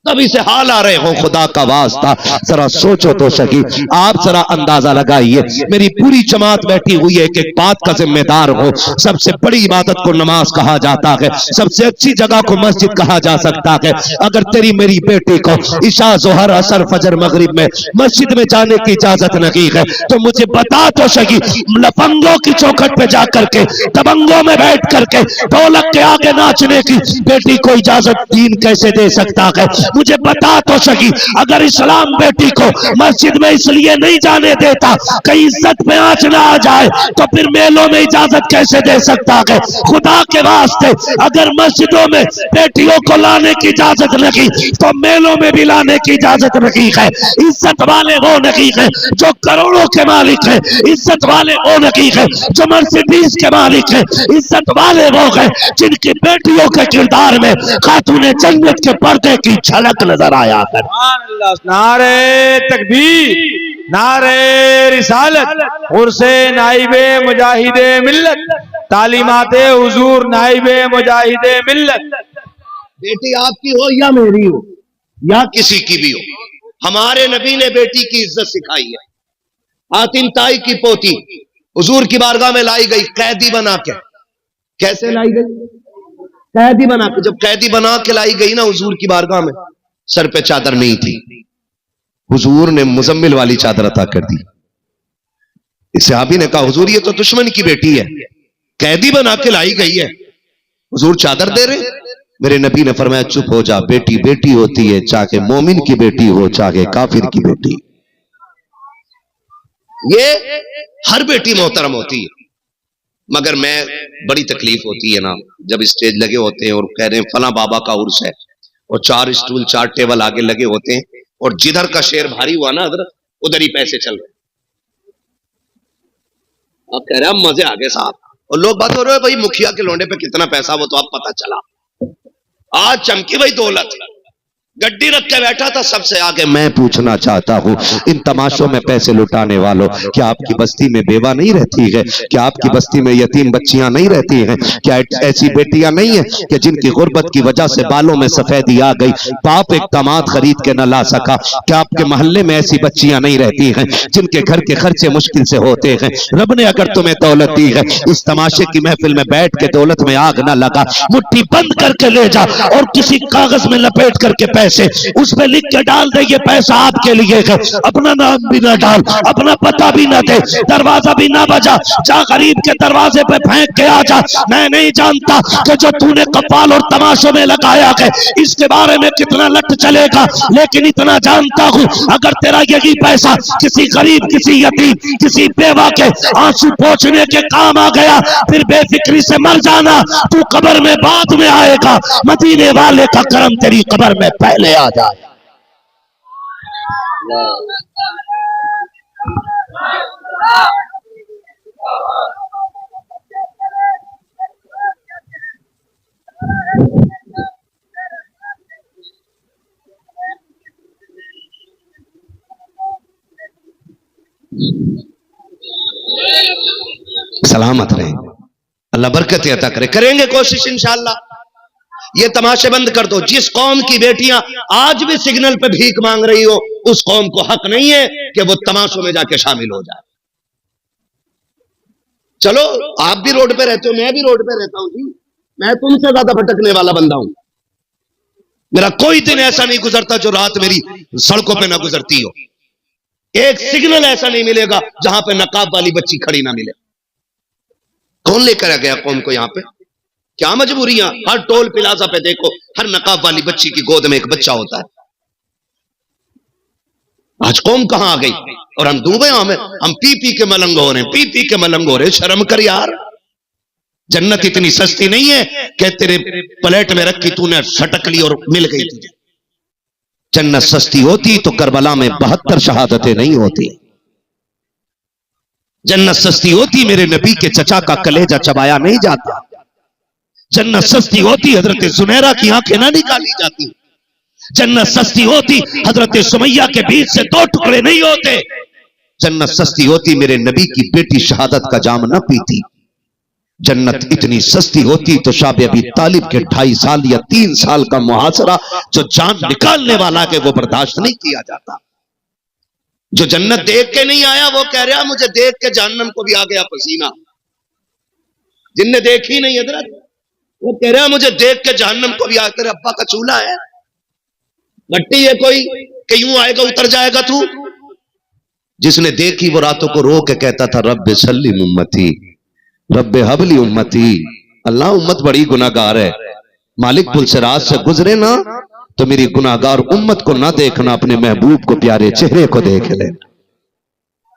तभी से हाल आ रहे हो। खुदा का वास्ता जरा सोचो तो सही, आप जरा अंदाजा लगाइए। मेरी पूरी जमात बैठी हुई है, एक एक बात का जिम्मेदार हो। सबसे बड़ी इबादत को नमाज कहा जाता है, सबसे अच्छी जगह को मस्जिद कहा जा सकता है। अगर तेरी मेरी बेटी को इशा जोहर असर फजर मगरिब में मस्जिद में जाने की इजाजत नहीं है तो मुझे बता तो सही, लफंगों की चौखट पे जाकर के, दबंगों में बैठ करके ढोलक के आगे नाचने की बेटी को इजाजत दीन कैसे दे सकता है? मुझे बता तो सकी, अगर इस्लाम बेटी को मस्जिद में इसलिए नहीं जाने देता कहीं इज्जत पे आंच ना आ जाए, तो फिर मेलों में इजाजत कैसे दे सकता है? खुदा के वास्ते अगर मस्जिदों में बेटियों को लाने की इजाजत नहीं तो मेलों में भी लाने की इजाजत नहीं है। इज्जत वाले वो नहीं है जो करोड़ों के मालिक है, इज्जत वाले वो नहीं है जो मर्सिडीज के मालिक है, इज्जत वाले वो है जिनकी बेटियों के किरदार में खातूने जन्नत के पर्दे की झलक नजर आया है। नारे तकबीर, नारे रिसालत, उर्से नाइबे मुजाहिदे मिल्लत, तालीमाते हुजूर नाइबे मुजाहिदे मिल्लत। बेटी आपकी हो या मेरी हो या किसी की भी हो, हमारे नबी ने बेटी की इज्जत सिखाई है। हातिम ताई की पोती हुजूर की बारगाह में लाई गई कैदी बना के। कैसे लाई गई? कैदी बना के। जब कैदी बना के लाई गई ना हुजूर की बारगाह में, सर पे चादर नहीं थी, हुजूर ने मुजम्मिल वाली चादर अता कर दी। इस सहाबी ने कहा हुजूर ये तो दुश्मन की बेटी है, कैदी बना के लाई गई है, हुजूर चादर दे रहे? मेरे नबी ने फरमाया चुप हो जा, बेटी बेटी होती है, चाहे मोमिन की बेटी हो चाहे काफिर की बेटी, ये हर बेटी मोहतरम होती है। मगर मैं बड़ी तकलीफ होती है ना जब स्टेज लगे होते हैं और कह रहे हैं फला बाबा का उर्स है और 4 स्टूल 4 टेबल आगे लगे होते हैं और जिधर का शेर भारी हुआ ना उधर ही पैसे चल रहे। आप कह रहे हैं मजे आ गए साहब, और लोग बात हो रहे हैं भाई मुखिया के लोंडे पे कितना पैसा, वो तो आप पता चला। आज चमकी भाई दौलत, गड्डी रख के बैठा था सबसे आगे। मैं पूछना चाहता हूं इन तमाशों में पैसे लुटाने वालों, क्या आपकी बस्ती में बेवा नहीं रहती है? क्या आपकी बस्ती में यतीम बच्चियां नहीं रहती हैं? क्या ऐसी बेटियां नहीं है कि जिनकी गुर्बत की वजह से बालों में सफेदी आ गई, बाप एक दामाद खरीद के न ला सका? क्या आपके मोहल्ले में ऐसी बच्चियां नहीं रहती हैं जिनके घर के खर्चे मुश्किल से होते हैं? रब ने अगर तुम्हें दौलत दी है, इस तमाशे की महफिल में बैठ के दौलत में आग न लगा, मुट्ठी बंद करके ले जा और किसी कागज में लपेट करके पैसे उस पे लिख के डाल दे ये पैसा आपके लिए है। अपना नाम भी ना डाल, अपना पता भी ना दे, दरवाजा भी ना बजा, जा गरीब के दरवाजे पे फेंक के आ जा। मैं नहीं जानता कि जो तूने कपाल और तमाशों में लगाया है इसके बारे में कितना लट चलेगा, लेकिन इतना जानता हूं अगर तेरा यही पैसा किसी गरीब, किसी यतीम, किसी बेवा के आंसू पोंछने के काम आ गया, फिर बेफिक्री से मर जाना, तू कब्र में बाद में आएगा। मदीने वाले का करम तेरी कब्र में पहले आ जाए। सलामत रहे, अल्लाह बरकत अता करे। करेंगे कोशिश इंशाअल्लाह। ये तमाशे बंद कर दो। जिस कौम की बेटियां आज भी सिग्नल पे भीख मांग रही हो, उस कौम को हक नहीं है कि वो तमाशों में जाके शामिल हो जाए। चलो आप भी रोड पे रहते हो, मैं भी रोड पे रहता हूं जी, मैं तुमसे ज्यादा भटकने वाला बंदा हूं। मेरा कोई दिन ऐसा नहीं गुजरता जो रात मेरी सड़कों पे ना गुजरती हो। एक सिग्नल ऐसा नहीं मिलेगा जहां पे नकाब वाली बच्ची खड़ी ना मिले। कौन लेकर आ गया कौम को यहां पे? क्या मजबूरियां? हर टोल प्लाजा पे देखो, हर नकाब वाली बच्ची की गोद में एक बच्चा होता है। आज कौम कहां आ गई और हम डूबे हम पी पी के मलंग हो रहे हैं, पी पी के मलंग हो रहे। शर्म कर यार, जन्नत इतनी सस्ती नहीं है कि तेरे प्लेट में रखी तूने सटक ली और मिल गई तुझे। जन्नत सस्ती होती तो करबला में 72 शहादतें नहीं होती। जन्नत सस्ती होती मेरे नबी के चचा का कलेजा चबाया नहीं जाता। जन्नत सस्ती होती हजरत सुनैरा की आंखें ना निकाली जाती। जन्नत सस्ती होती हजरत सुमैया के बीच से 2 टुकड़े नहीं होते। जन्नत सस्ती होती मेरे नबी की बेटी शहादत का जाम न पीती। जन्नत इतनी सस्ती होती तो शाह अबी तालिब के 2.5 साल या 3 साल का मुहासरा जो जान निकालने वाला है वो बर्दाश्त नहीं किया जाता। जो जन्नत देख के नहीं आया वो कह रहा मुझे देख के जहन्नम को भी आ गया पसीना। जिनने देखी नहीं हजरत वो कह रहा मुझे देख के जहन्नम को भी आ। तेरे अब्बा का चूल्हा है, भट्टी है कोई कि यूं आएगा उतर जाएगा तू? जिसने देखी वो रातों को रो के कहता था रब्बे सल्लिम उम्मती, रब्बे हबली उम्मती। अल्लाह उम्मत बड़ी गुनाहगार है, मालिक पुल से रात से गुजरे ना तो मेरी गुनाहगार उम्मत को ना देखना, अपने महबूब को प्यारे चेहरे को देख ले।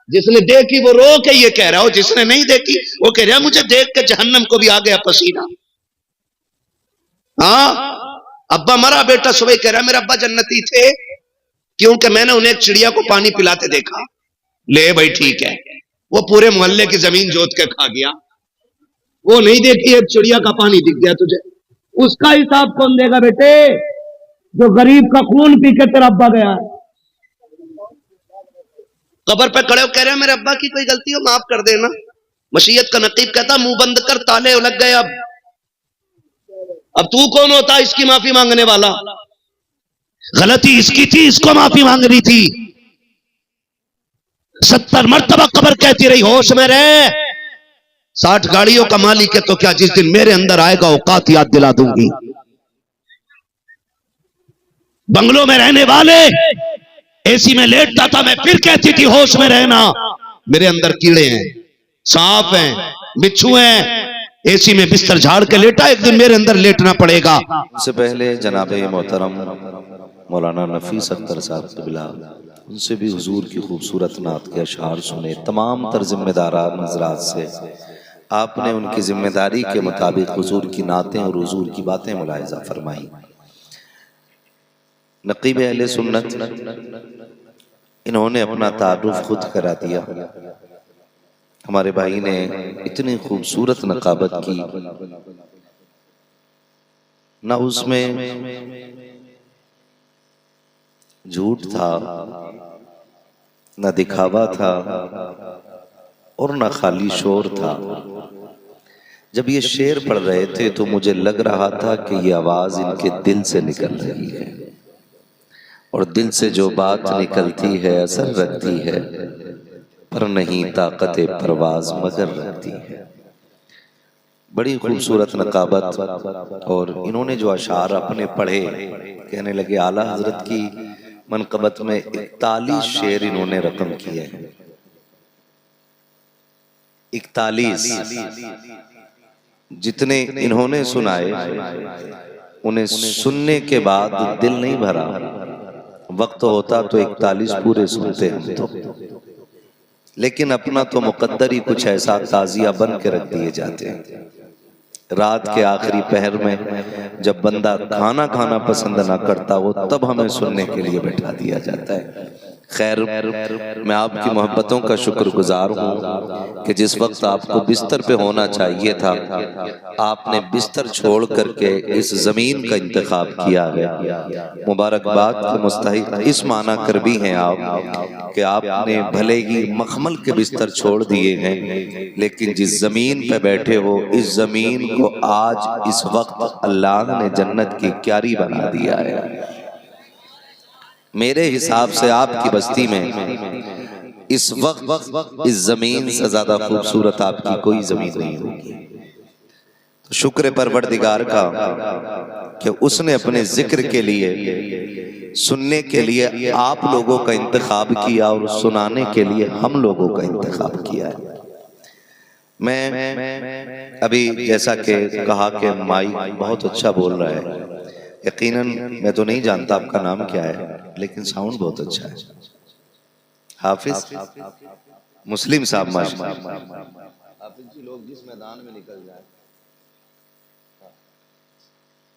जिसने देखी वो रो के ये कह रहा हो, जिसने नहीं देखी वो कह रहा मुझे देख के जहन्नम को भी आ गया पसीना। हाँ, अब्बा मरा, बेटा सुबह कह रहा मेरे अब्बा जन्नती थे क्योंकि मैंने उन्हें एक चिड़िया को पानी पिलाते देखा। ले भाई ठीक है, वो पूरे मोहल्ले की जमीन जोत के खा गया, वो नहीं देखी एक चिड़िया का पानी दिख गया तुझे, उसका हिसाब कौन देगा बेटे, जो गरीब का खून पी के तेरा अब्बा गया है। कब्र पे खड़े हो कह रहे हैं मेरे अब्बा की कोई गलती हो माफ कर देना। मशीयत का नकीब कहता मुंह बंद कर, ताले लग गए। अब तू कौन होता इसकी माफी मांगने वाला? गलती इसकी थी, इसको माफी मांगनी थी। 70 मरतबा कब्र कहती रही होश में रहे। 60 गाड़ियों का मालिक है तो क्या, जिस दिन मेरे अंदर आएगा औकात याद दिला दूंगी। बंगलों में रहने वाले एसी में लेटता था, मैं फिर कहती थी होश में रहना, मेरे अंदर कीड़े हैं, सांप हैं, बिच्छू हैं। एसी में बिस्तर झाड़ के लेटा, एक दिन मेरे अंदर लेटना पड़ेगा। इससे पहले जनाबे मोहतरम मौलाना नफीस अख्तर साहब क़िबला, उनसे भी हुजूर की खूबसूरत नात के अशार सुने। तमाम तर जिम्मेदारान हज़रात से आपने उनकी जिम्मेदारी के मुताबिक हुजूर की नातें और हुजूर की बातें मुलाहिज़ा फरमाई। नक़ीब अहले सुन्नत इन्होंने अपना तारुफ खुद करा दिया। हमारे भाई ने इतनी खूबसूरत नकाबत की, ना उसमें झूठ था, ना दिखावा था, और ना खाली शोर था। जब ये शेर पढ़ रहे थे तो मुझे लग रहा था कि ये आवाज इनके दिल से निकल रही है, और दिल से जो बात निकलती है असर रखती है, पर नहीं ताकत परवाज मगर रखती है। बड़ी खूबसूरत नकाबत। और इन्होंने जो अशार अपने पढ़े, कहने लगे आला हजरत की मनकबत में 41 शेर इन्होंने रकम किए हैं। 41 जितने इन्होंने सुनाए, उन्हें सुनने के बाद दिल नहीं भरा। वक्त होता तो 41 पूरे सुनते हम तो, लेकिन अपना तो मुकद्दर ही कुछ ऐसा ताजिया बन के रख दिए जाते हैं। रात के आखिरी पहर में जब बंदा खाना खाना पसंद ना करता हो, तब हमें सुनने के लिए बैठा दिया जाता है। खैर, मैं आपकी मोहब्बतों का शुक्रगुजार हूँ कि जिस वक्त आपको बिस्तर पे होना चाहिए था, आपने बिस्तर छोड़ करके इस जमीन का इंतखाब किया है। मुबारकबाद के मुस्तहिक इस माना कर भी हैं आप कि आपने भले ही मखमल के बिस्तर छोड़ दिए हैं, लेकिन जिस जमीन पे बैठे हो, इस जमीन को आज इस वक्त अल्लाह ने जन्नत की क्यारी बना दिया है। मेरे हिसाब से आपकी बस्ती में इस वक्त इस जमीन से ज्यादा खूबसूरत आपकी कोई जमीन नहीं होगी। तो शुक्र परवरदिगार का कि उसने अपने जिक्र के लिए, सुनने के लिए आप लोगों का इंतखाब किया और सुनाने के लिए हम लोगों का इंतखाब किया है। मैं अभी जैसा कि कहा कि माइक बहुत अच्छा बोल रहा है, यकीनन मैं तो नहीं जानता आपका नाम क्या है, लेकिन साउंड बहुत अच्छा है। हाफिज मुस्लिम साहब माशाअल्लाह। हाफिज जी लोग जिस मैदान में निकल जाए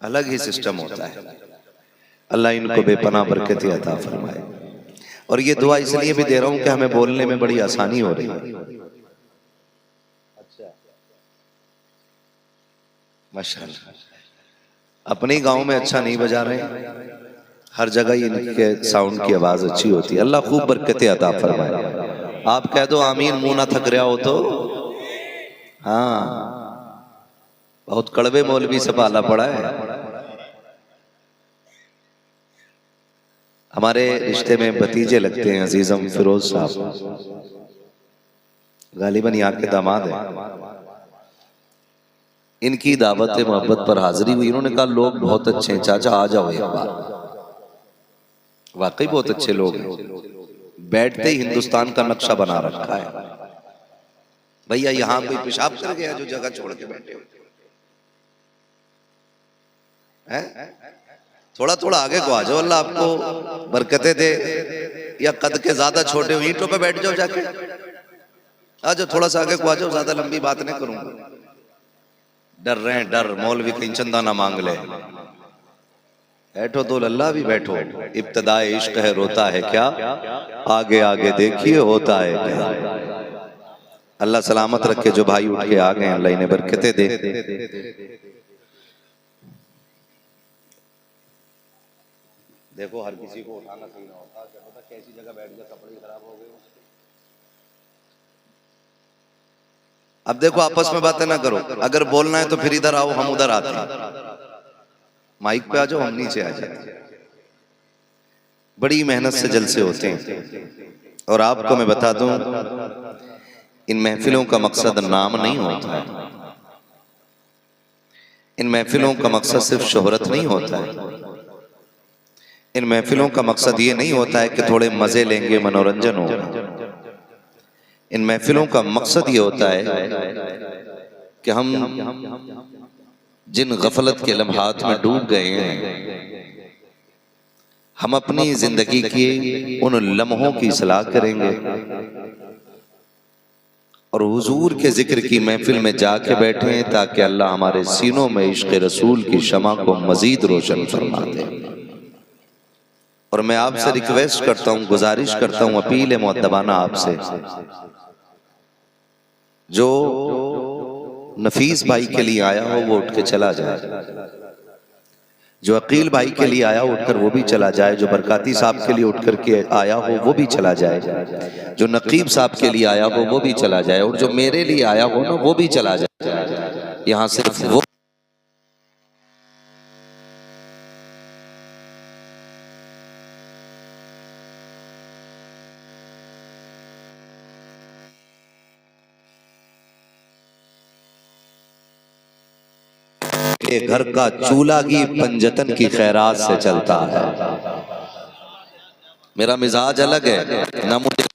अलग ही सिस्टम होता है। अल्लाह इनको बेपनाह बरकत अता फरमाए। और ये दुआ इसलिए भी दे रहा हूं कि हमें बोलने में बड़ी आसानी हो रही है। माशाअल्लाह, अपने ही गांव में अच्छा नहीं बजा रहे, हर जगह इनके साउंड की आवाज अच्छी होती है। अल्लाह खूब बरकत अता फरमाए। आप कह दो आमीन, मुंह ना थक रहा हो तो। हाँ, बहुत कड़वे मौलवी से पाला पड़ा है। हमारे रिश्ते में भतीजे लगते हैं अजीजम फिरोज साहब, गालिबन यहाँ के दामाद हैं। इनकी दावत मोहब्बत पर हाजिरी हुई। इन्होंने कहा लोग बहुत अच्छे हैं चाचा, आ जाओ एक बार। वाकई बहुत अच्छे लोग हैं, बैठते ही हिंदुस्तान का नक्शा बना रखा है। भैया यहाँ कोई पेशाब कर गया जो जगह छोड़ के बैठे हो है? थोड़ा थोड़ा आगे को आ जाओ, अल्लाह आपको बरकतें दे। या कद के ज्यादा छोटे हो, ईंटों पे बैठ जाओ जाके, आ जाओ थोड़ा सा आगे को आ जाओ, ज्यादा लंबी बात नहीं करूंगा। डर रहे हैं, डर मौलवी कहीं चंदा ना मांग ले। बैठो तो अल्लाह भी बैठो। इब्तिदाए इश्क है रोता है क्या, आगे आगे देखिए होता है क्या। अल्लाह सलामत रखे जो भाई उठ के आ गए, अल्लाह इन्हें बरकतें दे। देखो हर किसी को उठाना सही ना होता, क्या पता कैसी जगह बैठ गया, कपड़े खराब हो गए। अब देखो आपस में बातें ना करो, अगर बोलना है तो फिर इधर आओ, हम उधर आते हैं। माइक पे आ जाओ, हम नीचे आ जाते। बड़ी मेहनत से जलसे होते हैं। और आपको मैं बता दूं, इन महफिलों का मकसद नाम नहीं होता है। इन महफिलों का मकसद सिर्फ शोहरत नहीं होता है। इन महफिलों का मकसद ये नहीं होता है कि थोड़े मजे लेंगे, मनोरंजन होगा। इन महफिलों का मकसद ये होता है कि हम जिन गफलत के लम्हात में डूब गए हैं, हम अपनी जिंदगी की उन लम्हों की इस्लाह करेंगे और हुजूर के जिक्र की महफिल में जाके बैठे, ताकि अल्लाह हमारे सीनों में इश्क रसूल की शमा को मजीद रोशन फरमा दे। और मैं आपसे रिक्वेस्ट करता हूं, गुजारिश करता हूं, अपील मुअद्दबाना आपसे, जो नफीस भाई के लिए आया हो वो उठ के चला जाए, जो अकील भाई के लिए आया उठकर वो भी चला जाए, जो बरकाती साहब के लिए उठकर के आया हो वो भी चला जाए, जो नकीब साहब के लिए आया हो वो भी चला जाए, और जो मेरे लिए आया हो ना वो भी चला जाए। यहाँ सिर्फ वो घर का चूल्हा की पंजतन की खैरात से चलता है। मेरा मिजाज अलग है ना, मुझे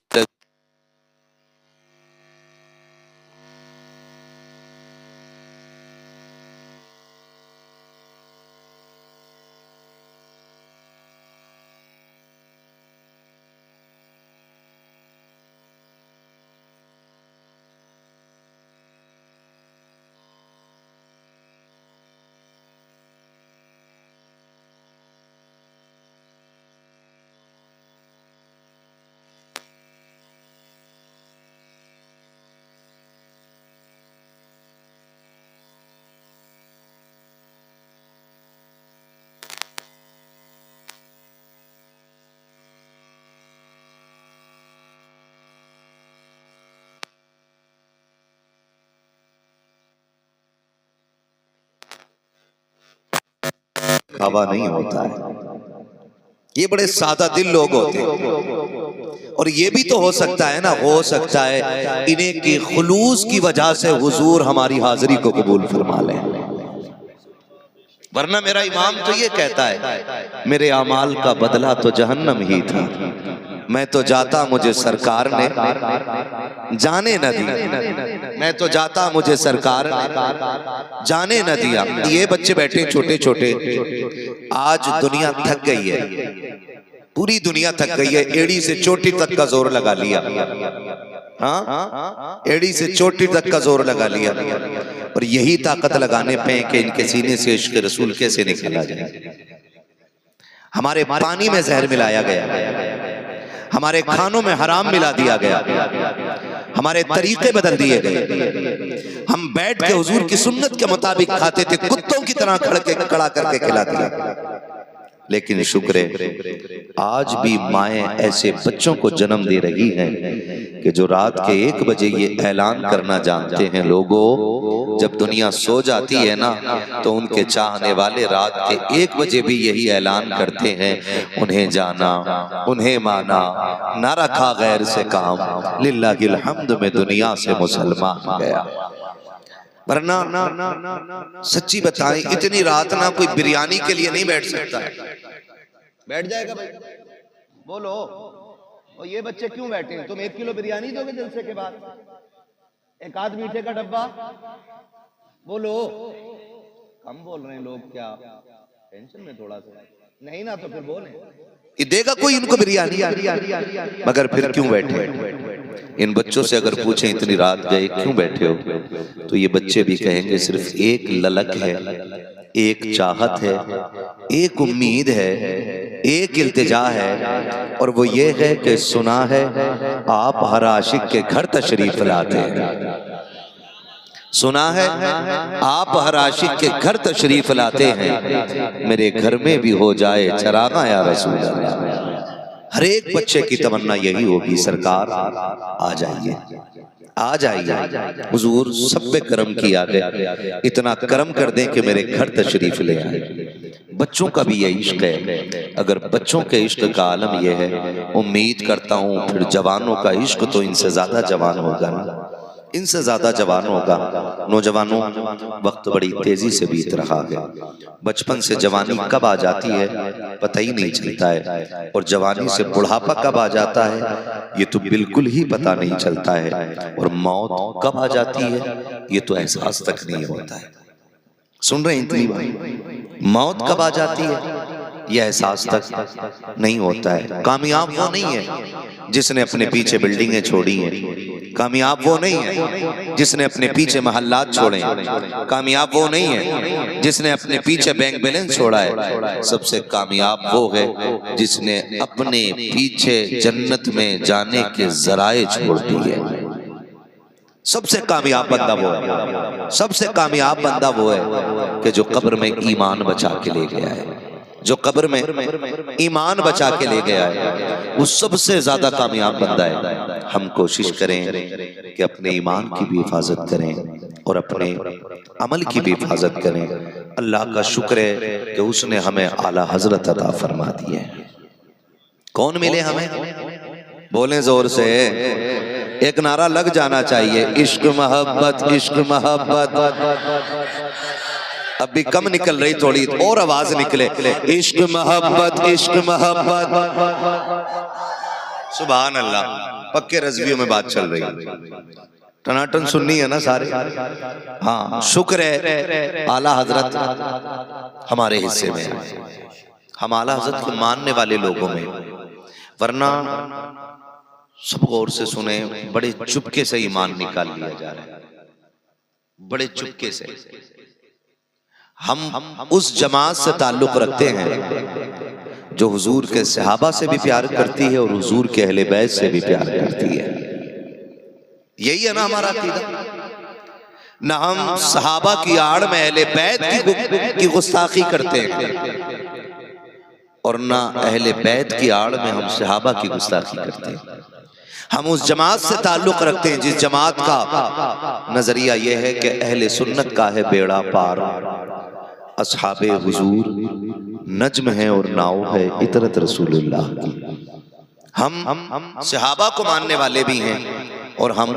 खावा नहीं होता है। ये बड़े सादा दिल लोग होते हैं। और ये भी तो हो सकता है ना, हो सकता है इन्हें की खुलूस की वजह से हुजूर हमारी हाजिरी को कबूल फरमा लें। वरना मेरा इमाम तो ये कहता है, मेरे अमाल का बदला तो जहन्नम ही था, मैं तो जाता मुझे सरकार ने जाने न दिया, मैं तो जाता मुझे सरकार ने जाने न दिया। ये बच्चे बैठे छोटे छोटे, आज दुनिया थक गई है, पूरी दुनिया थक गई है, एड़ी से चोटी तक का जोर लगा लिया। हाँ, एड़ी से चोटी तक का जोर लगा लिया, और यही ताकत लगाने पे कि इनके सीने से इश्क रसूल कैसे निकला जाए। हमारे पानी में जहर मिलाया गया, हमारे खानों में हराम मिला दिया गया, हमारे तरीके बदल दिए गए। हम बैठ के हुजूर की सुन्नत के मुताबिक खाते थे, कुत्तों की तरह खड़ा करके खिलाते थे। लेकिन शुक्र है आज भी माएँ ऐसे बच्चों को जन्म दे रही हैं कि जो रात के 1 बजे ये ऐलान करना जानते हैं, लोगों जब दुनिया सो जाती है ना, तो उनके चाहने वाले रात के 1 बजे भी यही ऐलान करते हैं, उन्हें जाना, उन्हें माना, ना रखा गैर से काम, लिल्लाहिल हम्द में दुनिया से मुसलमान गया। वरना सच्ची बताएं, इतनी रात ना कोई बिरयानी के लिए नहीं बैठ सकता है। बैठ जाएगा भाई, बोलो और ये बच्चे क्यों बैठे हैं? तुम 1 किलो बिरयानी दोगे जलसे के बाद, 1 आध मीठे का डब्बा? बोलो, कम बोल रहे हैं लोग क्या? टेंशन में थोड़ा सा नहीं ना तो फिर बोले ये देगा कोई इनको बिरयानी, मगर फिर क्यों बैठे? इन बच्चों से अगर पूछें इतनी रात गए क्यों बैठे हो, तो ये बच्चे भी कहेंगे सिर्फ एक ललक है, एक चाहत है, एक उम्मीद है, एक इल्तिजा है, और वो ये है कि सुना है आप हर आशिक के घर तशरीफ लाते हैं। सुना है आप हर आशिक के घर तशरीफ लाते हैं, मेरे घर में भी हो जाए चरागा या रसूल अल्लाह। हर एक बच्चे की तमन्ना यही होगी, सरकार आ जाइए, आ जाइए हुजूर, सब पे करम किया गया, इतना करम कर दें कि मेरे घर तशरीफ ले आए। बच्चों का भी ये इश्क है। अगर बच्चों के इश्क का आलम यह है, उम्मीद करता हूँ फिर जवानों का इश्क तो इनसे ज्यादा जवान होगा ना, इनसे ज्यादा जवान होगा। नौजवानों, वक्त बड़ी तेजी से बीत रहा है। बचपन से जवानी कब आ जाती है पता ही नहीं चलता है, और जवानी से बुढ़ापा कब आ जाता है ये तो बिल्कुल ही पता नहीं चलता है, और मौत कब आ जाती है ये तो एहसास तक नहीं होता है। सुन रहे हैं इतनी बात? मौत कब आ जाती है यह एहसास तक नहीं होता है। कामयाब वो नहीं है जिसने अपने पीछे बिल्डिंगें छोड़ी हैं, कामयाब वो नहीं है जिसने अपने पीछे महल्लात छोड़े हैं, कामयाब वो नहीं है जिसने अपने पीछे बैंक बैलेंस छोड़ा है। सबसे कामयाब वो है जिसने अपने पीछे जन्नत में जाने के जराए छोड़ दिए। सबसे कामयाब बंदा वो है, सबसे कामयाब बंदा वो है कि जो कब्र में ईमान बचा के ले गया है, जो कब्र में ईमान बचा के ले गया है, वो सबसे ज्यादा कामयाब बंदा है। हम कोशिश करें कि अपने ईमान की भी हिफाजत करें और अपने अमल की भी हिफाजत करें। अल्लाह का शुक्र है कि उसने हमें आला हजरत अता फरमा दिए। कौन मिले हमें? बोलें जोर से, एक नारा लग जाना चाहिए, इश्क मोहब्बत, इश्क मोहब्बत। अब भी कम निकल रही, थोड़ी और आवाज निकले, इश्क मोहब्बत, इश्क मोहब्बत। सुभान अल्लाह, पक्के रज़वियों में बात चल रही है, टनाटन सुननी है ना सारे। हाँ, शुक्र है आला हजरत हमारे हिस्से में है, हम आला हजरत को मानने वाले लोगों में, वरना सब गौर से सुने, बड़े चुपके से ईमान निकाल लिया जा रहा है, बड़े चुपके से। हम उस जमात से ताल्लुक रखते हैं जो हुजूर के सहाबा से भी प्यार करती है और हुजूर के अहले बैत से भी प्यार करती है। यही है ना हमारा अकीदा। न हम सहाबा की आड़ में अहले बैत की गुस्ताखी करते हैं और न अहले बैत की आड़ में हम सहाबा की गुस्ताखी करते हैं। हम उस जमात से ताल्लुक रखते हैं जिस जमात का नजरिया यह है कि अहले सुन्नत का है बेड़ा पार, असहाबे हुजूर नज्म है और नाव है इतरत रसूलुल्लाह की। हम सहाबा को मानने वाले भी हैं और हम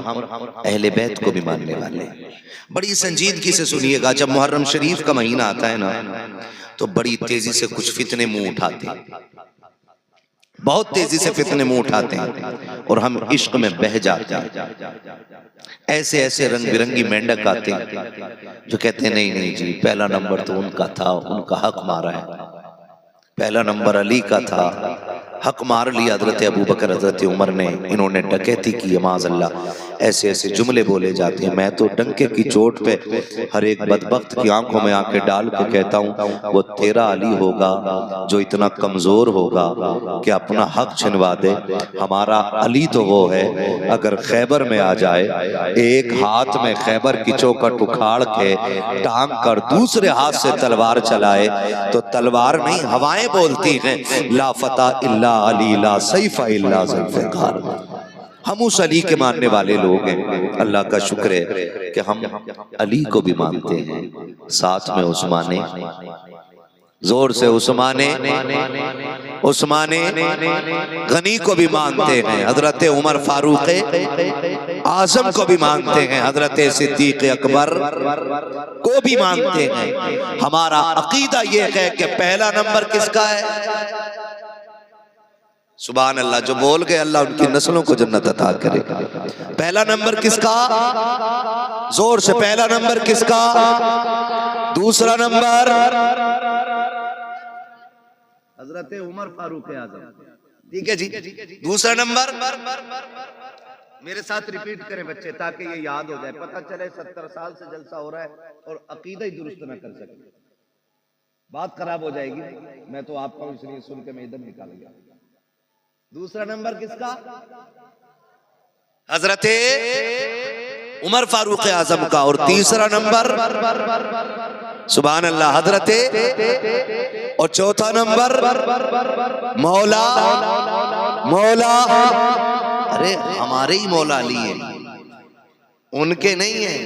अहले बैत को भी मानने वाले हैं। बड़ी संजीदगी से सुनिएगा, जब मुहर्रम शरीफ का महीना आता है ना, तो बड़ी तेजी से कुछ फितने मुंह उठाते हैं, बहुत तेजी से फितने मुंह उठाते हैं और हम इश्क में बह जाते हैं। ऐसे ऐसे रंग बिरंगी मेंढक आते हैं जो कहते हैं नहीं नहीं जी, पहला नंबर तो उनका था, उनका हक मारा है, पहला नंबर अली का था, हक मार लिया हजरत अबू बकर हजरत उमर ने, इन्होंने डकैती की, माज़अल्लाह। ऐसे ऐसे जुमले बोले जाते हैं। मैं तो डंके की चोट पे हर एक बदबख्त की आंखों में आंखें डाल के कहता हूँ वो तेरा अली होगा जो इतना कमजोर होगा कि अपना हक छिनवा दे। हमारा अली तो वो है अगर खैबर में आ जाए, एक हाथ में खैबर की चौखट उखाड़ के टांग कर दूसरे हाथ से तलवार चलाए तो तलवार नहीं हवाएं बोलती हैं, ला फता इल्ला अली ला सैफ इल्ला ज़ुल्फ़िकार। हम उस अली के मानने वाले लोग हैं। अल्लाह का शुक्र है कि हम अली को भी मानते हैं, साथ में उस्माने, जोर से उस्माने गनी को भी मानते हैं, हजरत उमर फारूक आजम को भी मानते हैं, हजरत सिद्दीक अकबर को भी मानते हैं। हमारा अकीदा यह है कि पहला नंबर किसका है? सुभान अल्लाह, जो बोल गए अल्लाह उनकी नस्लों को जन्नत अता करे। पहला नंबर किसका? जोर से, पहला नंबर किसका? दूसरा नंबर हजरत उमर फारूक आजम। ठीक है जी। दूसरा नंबर, मेरे साथ रिपीट करें बच्चे ताकि ये याद हो जाए, पता चले 70 साल से जलसा हो रहा है और अकीदा ही दुरुस्त ना कर सके, बात खराब हो जाएगी। मैं तो आपको इसलिए सुन के मैं इधर निकाल गया। दूसरा नंबर किसका? हजरत उमर फारूक आजम का। और तीसरा नंबर सुभान अल्लाह हजरत, और चौथा नंबर मौला अरे हमारे ही मौला अली है, उनके नहीं है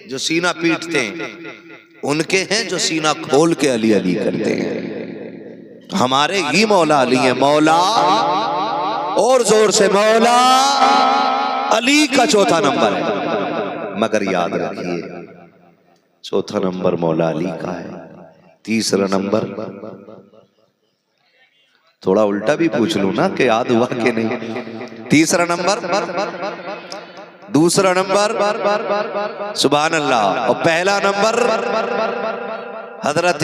जो सीना पीटते हैं, उनके हैं जो सीना खोल के अली अली करते हैं। हमारे ही मौला अली है। मौला और जोर से मौला अली का चौथा नंबर है, मगर याद रखिए चौथा नंबर मौला अली का है। तीसरा नंबर थोड़ा उल्टा भी पूछ लूं ना कि याद हुआ कि नहीं। तीसरा नंबर, दूसरा नंबर सुभान अल्लाह, और पहला नंबर हजरत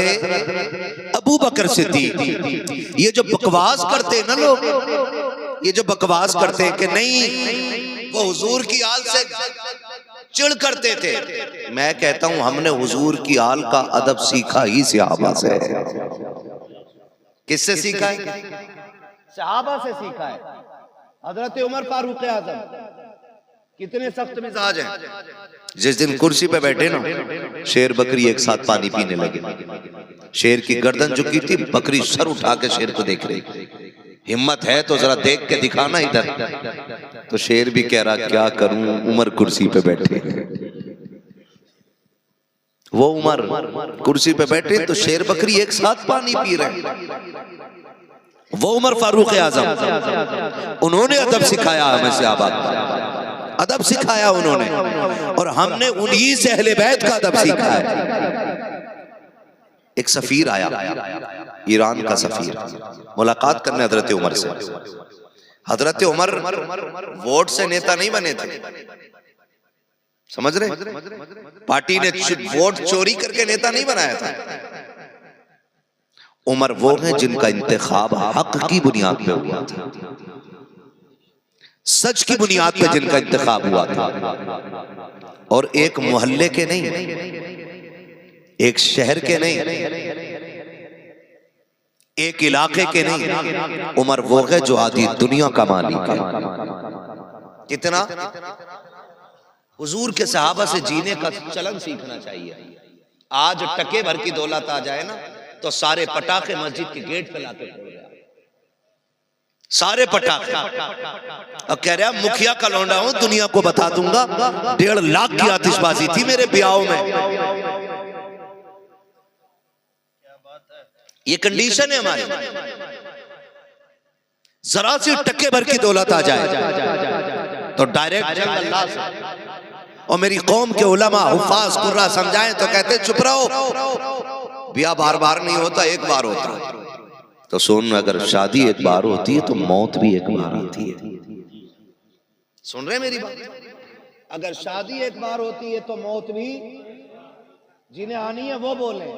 अबू बकर सिद्दीक। ये जो बकवास करते हैं ना लोग, ये जो बकवास करते हैं कि नहीं वो हुजूर की आल से चिढ़ करते थे, मैं कहता हूं हमने हुजूर की आल का अदब सीखा ही सहाबा से। किससे सीखा है? सहाबा से सीखा है। हजरत उमर फारूक आजम कितने सख्त मिजाज हैं। जिस दिन कुर्सी पे बैठे ना, शेर बकरी एक साथ पानी पीने लगे। शेर की गर्दन झुकी थी, बकरी सर उठा के शेर को देख रही, हिम्मत है तो जरा देख के दिखाना इधर। तो शेर भी कह रहा क्या करूं, उमर कुर्सी पे बैठे। वो उमर कुर्सी पे बैठे तो शेर बकरी एक साथ पानी पी रहे। वो उमर फारूक आजम, उन्होंने अदब सिखाया हमें, सहाबा अदब सिखाया उन्होंने, और हमने उन्हीं से अहले बैत का अदब सीखा है। एक सफीर आया, ईरान का सफीर, मुलाकात करने हजरत उमर से। हजरत उमर वोट से नेता नहीं बने थे, समझ रहे? पार्टी ने वोट चोरी करके नेता नहीं बनाया था। उमर वो हैं जिनका इंतखाब हक की बुनियाद पे हुआ था, सच की बुनियाद पे जिनका इंतखाब हुआ था, और एक मोहल्ले के नहीं, एक शहर के नहीं, एक इलाके के नहीं। उमर वो है जो आधी दुनिया का मालिक है। कितना हुजूर के सहाबा से जीने का चलन सीखना चाहिए। आज टके भर की दौलत आ जाए ना तो सारे पटाखे मस्जिद के गेट पे लाते हैं, सारे पटाखे। अब कह रहा मुखिया का लौंडा हूं, दुनिया को बता दूंगा 1.5 लाख की आतिशबाजी थी मेरे ब्याह में। ये कंडीशन है हमारी। जरा सी टक्के भर की दौलत आ जाए तो डायरेक्ट जंग अल्लाह से। और मेरी कौम के उलमा हुफाज कुर्रा समझाएं तो कहते चुप रहो, ब्याह बार बार नहीं होता, एक बार होता है। तो सुन, अगर शादी एक बार होती है तो मौत भी एक बार आती है। सुन रहे मेरी बात? अगर शादी एक बार होती है तो मौत भी, जिन्हें आनी है वो बोले।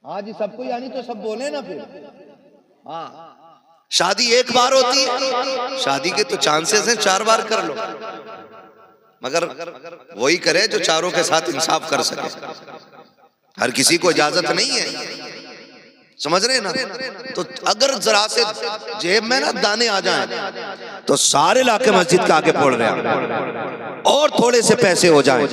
आज सबको आनी तो सब बोले ना फिर। हाँ, शादी एक बार होती है, शादी के तो चांसेस हैं 4 बार कर लो, मगर वही करे जो चारों के साथ इंसाफ कर सके। हर किसी को इजाजत नहीं है, समझ रहे ना? तो अगर जरा से जेब में ना दाने आ जाएं तो सारे लाके मस्जिद के आगे फोड़ रहे हैं, और थोड़े से पैसे हो जाएं,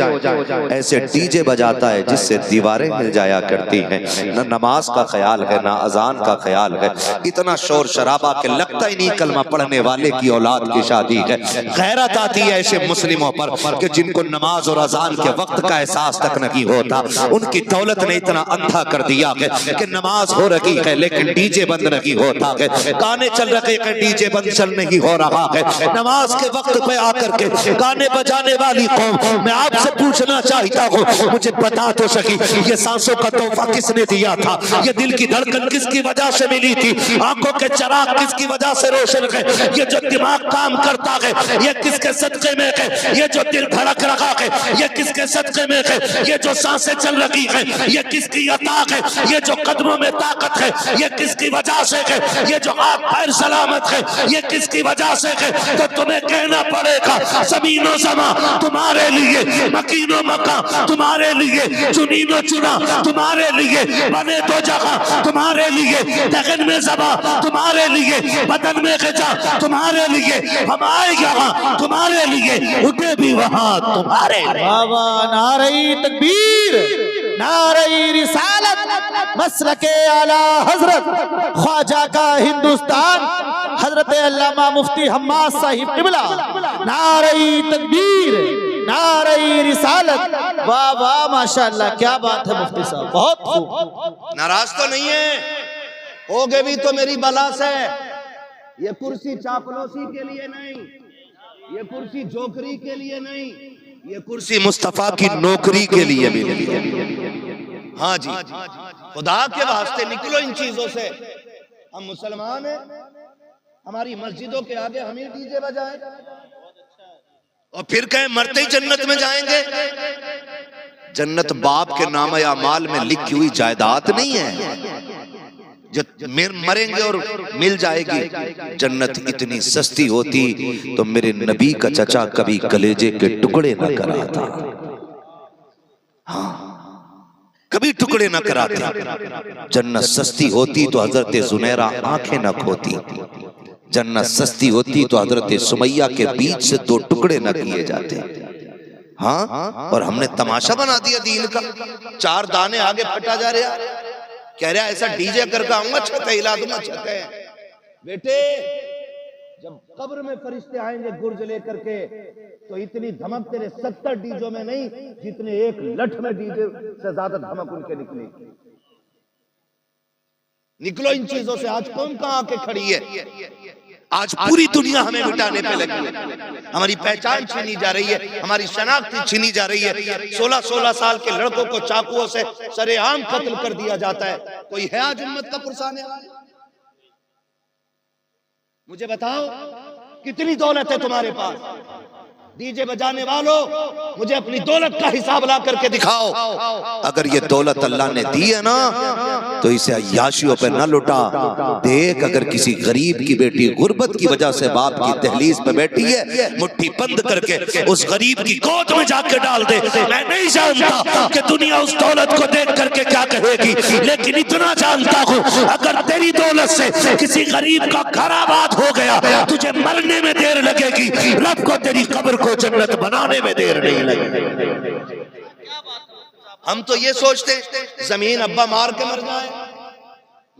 ऐसे डीजे बजाता है जिससे दीवारें हिल जाया करती हैं। न नमाज का ख्याल है, ना अजान का ख्याल है। इतना शोर शराबा के लगता ही नहीं कलमा पढ़ने वाले की औलाद की शादी है। गैरत आती है ऐसे मुस्लिमों पर कि जिनको नमाज और अजान के वक्त का एहसास तक नहीं होता। उनकी दौलत ने इतना अंधा कर दिया कि नमाज हो रही है लेकिन डीजे बंद नहीं होता है, गाने चल रहे हैं डीजे बंद चल नहीं हो रहा है। नमाज के वक्त पे आकर के गाने बजाने वाली कौम, मैं आपसे पूछना चाहता हूँ, मुझे बता तो सकी ये सांसों का तोहफा किसने दिया था? ये दिल की धड़कन किसकी वजह से मिली थी? आंखों के चराग किसकी वजह से रोशन है? ये जो दिमाग काम करता है ये किसके सदके में है? ये जो दिल धड़क रहा है ये किसके सदके में है? ये जो सांसें चल रही है ये किसकी अता है? ये जो कदमों में ताकत सलामत है ये किसकी वजह से है, ये जो हाथ पैर सलामत है ये किसकी वजह से है, तो तुम्हें कहना पड़ेगा ज़मीनो ज़मा तुम्हारे लिए, मकीनो मका तुम्हारे लिए, चुनीनो चुना तुम्हारे लिए, बने दो जगह तुम्हारे लिए, दगन में ज़बा तुम्हारे लिए, बदन में ग़िज़ा तुम्हारे लिए, हम आए यहाँ तुम्हारे लिए, उठे भी वहाँ तुम्हारे लिए। बाबा नारे तकबीर, नारे रिसालत, मसलके आला हजरत ख्वाजा का हिंदुस्तान हजरत अल्लामा मुफ्ती हम्माद साहिब किबला, नारे तकबीर, नारे रिसालत। वाह वाह माशाअल्लाह, क्या बात है मुफ्ती साहब, बहुत खूब। नाराज तो नहीं है, होगे भी तो मेरी बला से। ये कुर्सी चापलूसी के लिए नहीं, ये कुर्सी जोकरी के लिए नहीं, ये कुर्सी मुस्तफा की नौकरी के लिए भी नहीं। हाँ जी, खुदा के वास्ते निकलो इन चीजों से। हम मुसलमान हैं, हमारी मस्जिदों के आगे हम ही डीजे बजाएं और फिर कहें मरते ही जन्नत में जाएंगे। जन्नत बाप के नाम या माल में लिखी हुई जायदाद नहीं है जो मरेंगे और मिल जाएगी। जन्नत इतनी सस्ती होती तो मेरे नबी का चचा कभी कलेजे के टुकड़े न कराता। हाँ, कभी टुकड़े न कराते। जन्नत सस्ती होती तो हजरत जुनैरा आंखें न खोती। जन्नत सस्ती होती तो हजरत सुमैया के बीच से दो टुकड़े न किए जाते। हाँ, और हमने तमाशा बना दिया दीन का। चार दाने आगे फटा जा रहा, कह रहा ऐसा डीजे करके आऊंगा, छत हिला दूंगा। छत है बेटे, जब कब्र में फरिश्ते आएंगे गुर्ज लेकर के तो इतनी धमक तेरे 70 डीजों में नहीं जितने एक लठ में डीजे से ज्यादा धमक उनके निकली। निकलो इन चीजों से। आज कौन कहां आके खड़ी है? आज पूरी दुनिया हमें मिटाने पे लगी है। हमारी पहचान छीनी जा रही है, हमारी शनाख्त छीनी जा रही है। 16-16 साल के लड़कों को चाकुओं से सरेआम कत्ल कर दिया जाता है। कोई है आज उम्मत का पुरसाने? मुझे बताओ कितनी दौलत है तुम्हारे पास? डीजे बजाने वालों, मुझे अपनी दौलत का हिसाब ला करके दिखाओ। अगर ये दौलत अल्लाह ने दी है ना तो इसे अय्याशियों पे न लुटा। देख, अगर किसी गरीब की बेटी गुर्बत की वजह से बाप की दहलीज पे बैठी है, मुट्ठी बंद करके उस गरीब की गोद में जाके डाल दे। मैं नहीं जानता कि दुनिया उस दौलत को देख करके क्या कहेगी, लेकिन इतना जानता हूँ अगर तेरी दौलत से किसी गरीब का घर आबाद हो गया, तुझे मरने में देर लगेगी, रब को तेरी कब्र को जन्नत बनाने में देर नहीं लगेगी। हम तो ये सोचते जमीन अब्बा मार के मर जाए,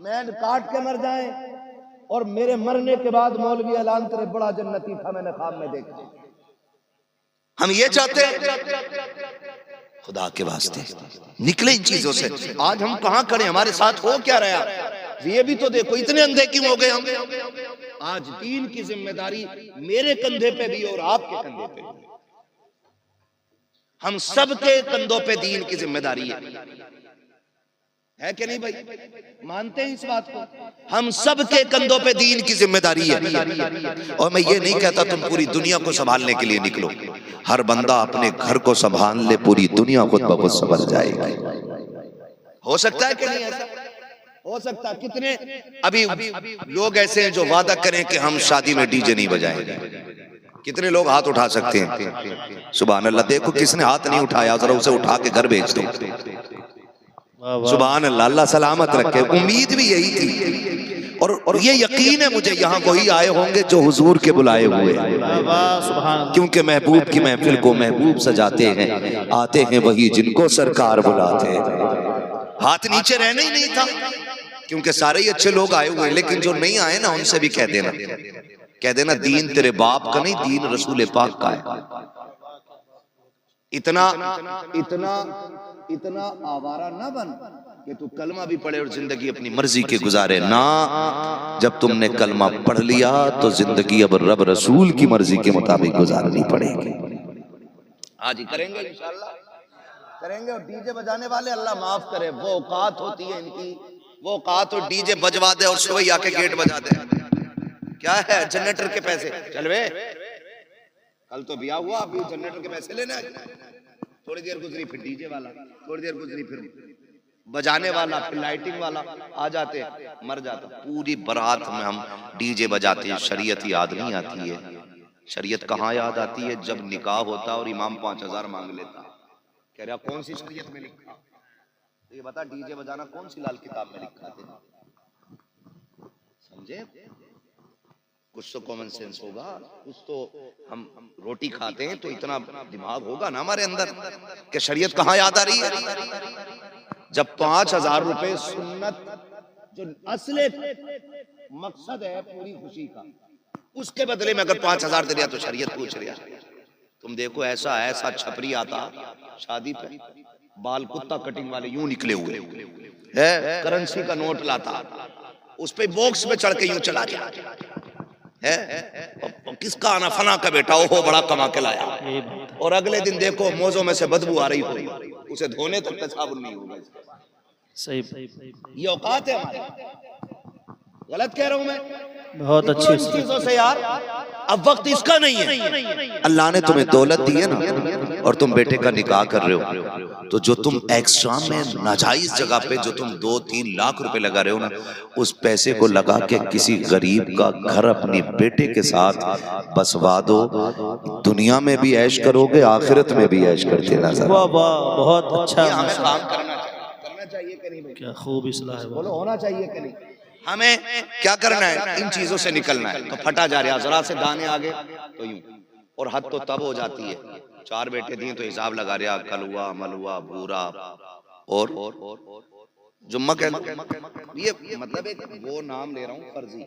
मैं काट के मर जाए और मेरे मरने के बाद मौलवी ऐलान करे बड़ा जन्नती था, मैंने ख्वाब में देखा। हम ये चाहते हैं। खुदा के वास्ते निकले इन चीजों से। आज हम कहां खड़े, हमारे साथ हो क्या रहा ये भी तो देखो। इतने अंधे क्यों हो गए हम? आज दीन की जिम्मेदारी मेरे कंधे पे भी और आपके कंधे पे भी। हम सबके कंधों पे दीन की जिम्मेदारी है कि नहीं भाई? मानते हैं इस बात को? हम सबके कंधों पे दीन की जिम्मेदारी है। और मैं ये नहीं कहता तुम पूरी दुनिया को संभालने के लिए निकलो। हर बंदा अपने घर को संभाल ले, पूरी दुनिया खुद ब खुद संभल जाएगी। हो सकता है कि नहीं ऐसा? हो सकता है। कितने अभी लोग ऐसे हैं जो वादा करें कि हम शादी में डीजे नहीं बजाएंगे। कितने लोग हाथ उठा सकते हैं? सुभान अल्लाह। देखो किसने हाथ नहीं उठाया, जरा उसे उठा के घर भेज दो। सुभान अल्लाह, अल्लाह सलामत रखे। उम्मीद भी यही थी और ये यकीन है मुझे यहाँ वही आए होंगे जो हुजूर के बुलाए हुए, क्योंकि महबूब की महफिल को महबूब सजाते हैं, आते हैं वही जिनको सरकार बुलाते हैं। हाथ नीचे रहना ही नहीं था, क्योंकि सारे ही अच्छे लोग आए हुए हैं। लेकिन जो नहीं आए ना उनसे भी कह देना दीन तेरे बाप का नहीं, दीन रसूल पाक का है। इतना इतना इतना आवारा ना बन कि तू कलमा भी पढ़े और जिंदगी अपनी मर्जी के गुजारे ना। जब तुमने कलमा पढ़ लिया तो जिंदगी अब रब रसूल की मर्जी के मुताबिक गुजारनी पड़ेगी। आज ही करेंगे इंशाल्लाह, करेंगे। और डीजे बजाने वाले अल्लाह माफ करे, वो औकात होती है इनकी, वो औकात हो डीजे बजवा दे और सुबह आके गेट बजा दे। क्या है जनरेटर के पैसे? चल वे, कल तो ब्याह हुआ, अभी जनरेटर के पैसे लेना है। थोड़ी देर गुजरी फिर डीजे वाला, थोड़ी देर गुजरी फिर बजाने वाला फिर लाइटिंग वाला आ जाते, मर जाता। पूरी बारात में हम डीजे बजाते हैं, शरीयत याद नहीं आती है। शरीयत कहाँ याद आती है? जब निकाह होता और इमाम 5000 मांग लेता। कह रहा कौन सी शरीयत में लिखा? तो ये बता डीजे बजाना कौन सी लाल किताब में लिखा था? समझे? कुछ तो कॉमन सेंस होगा, कुछ तो हम रोटी खाते हैं तो इतना दिमाग होगा ना हमारे अंदर कि शरीयत कहाँ याद आ रही है। जब 5000 रुपए सुन्नत जो असले मकसद है पूरी खुशी का, उसके बदले में अगर 5000 दे दिया तो शरीयत पूछ रही है। तुम देखो ऐसा ऐसा छपरी आता शादी पे, बाल कुत्ता कटिंग वाले यूं निकले हुए है, करेंसी का नोट लाता, उस पे बॉक्स में चढ़ के यूं चला गया है। किसका आना? फला का बेटा, ओहो बड़ा कमा के लाया। और अगले दिन देखो मोजों में से बदबू आ रही हो, उसे धोने तक साबुन नहीं होगा। सही, ये औकात है हमारी। गलत कह रहा हूं मैं? बहुत अच्छी चीजों से यार अब वक्त इसका नहीं है। अल्लाह ने तुम्हें दौलत दी है ना, और तुम बेटे का निकाह कर रहे हो, तो जो तुम एक्स्ट्रा में नाजायज जगह पे जो तुम 2-3 लाख रुपए लगा रहे हो ना, उस पैसे को लगा के किसी गरीब का घर अपनी बेटे के साथ बसवा दो। दुनिया में भी ऐश करोगे, आखिरत में भी ऐश करते नजर। वाह वाह, बहुत अच्छा। हमें काम करना चाहिए कि नहीं? क्या खूब इस्लाह है। बोलो होना चाहिए कि नहीं? हमें क्या करना है? इन चीजों से निकलना है। तो फटा जा रहा, जरा से दाने आगे तो यूं, और हद तो तब हो जाती है 4 बेटे दिए तो हिसाब लगा रहा, कलुआ मलुआ भूरा और जुम्मा के ये मतलब एक वो नाम ले रहा हूँ फर्जी,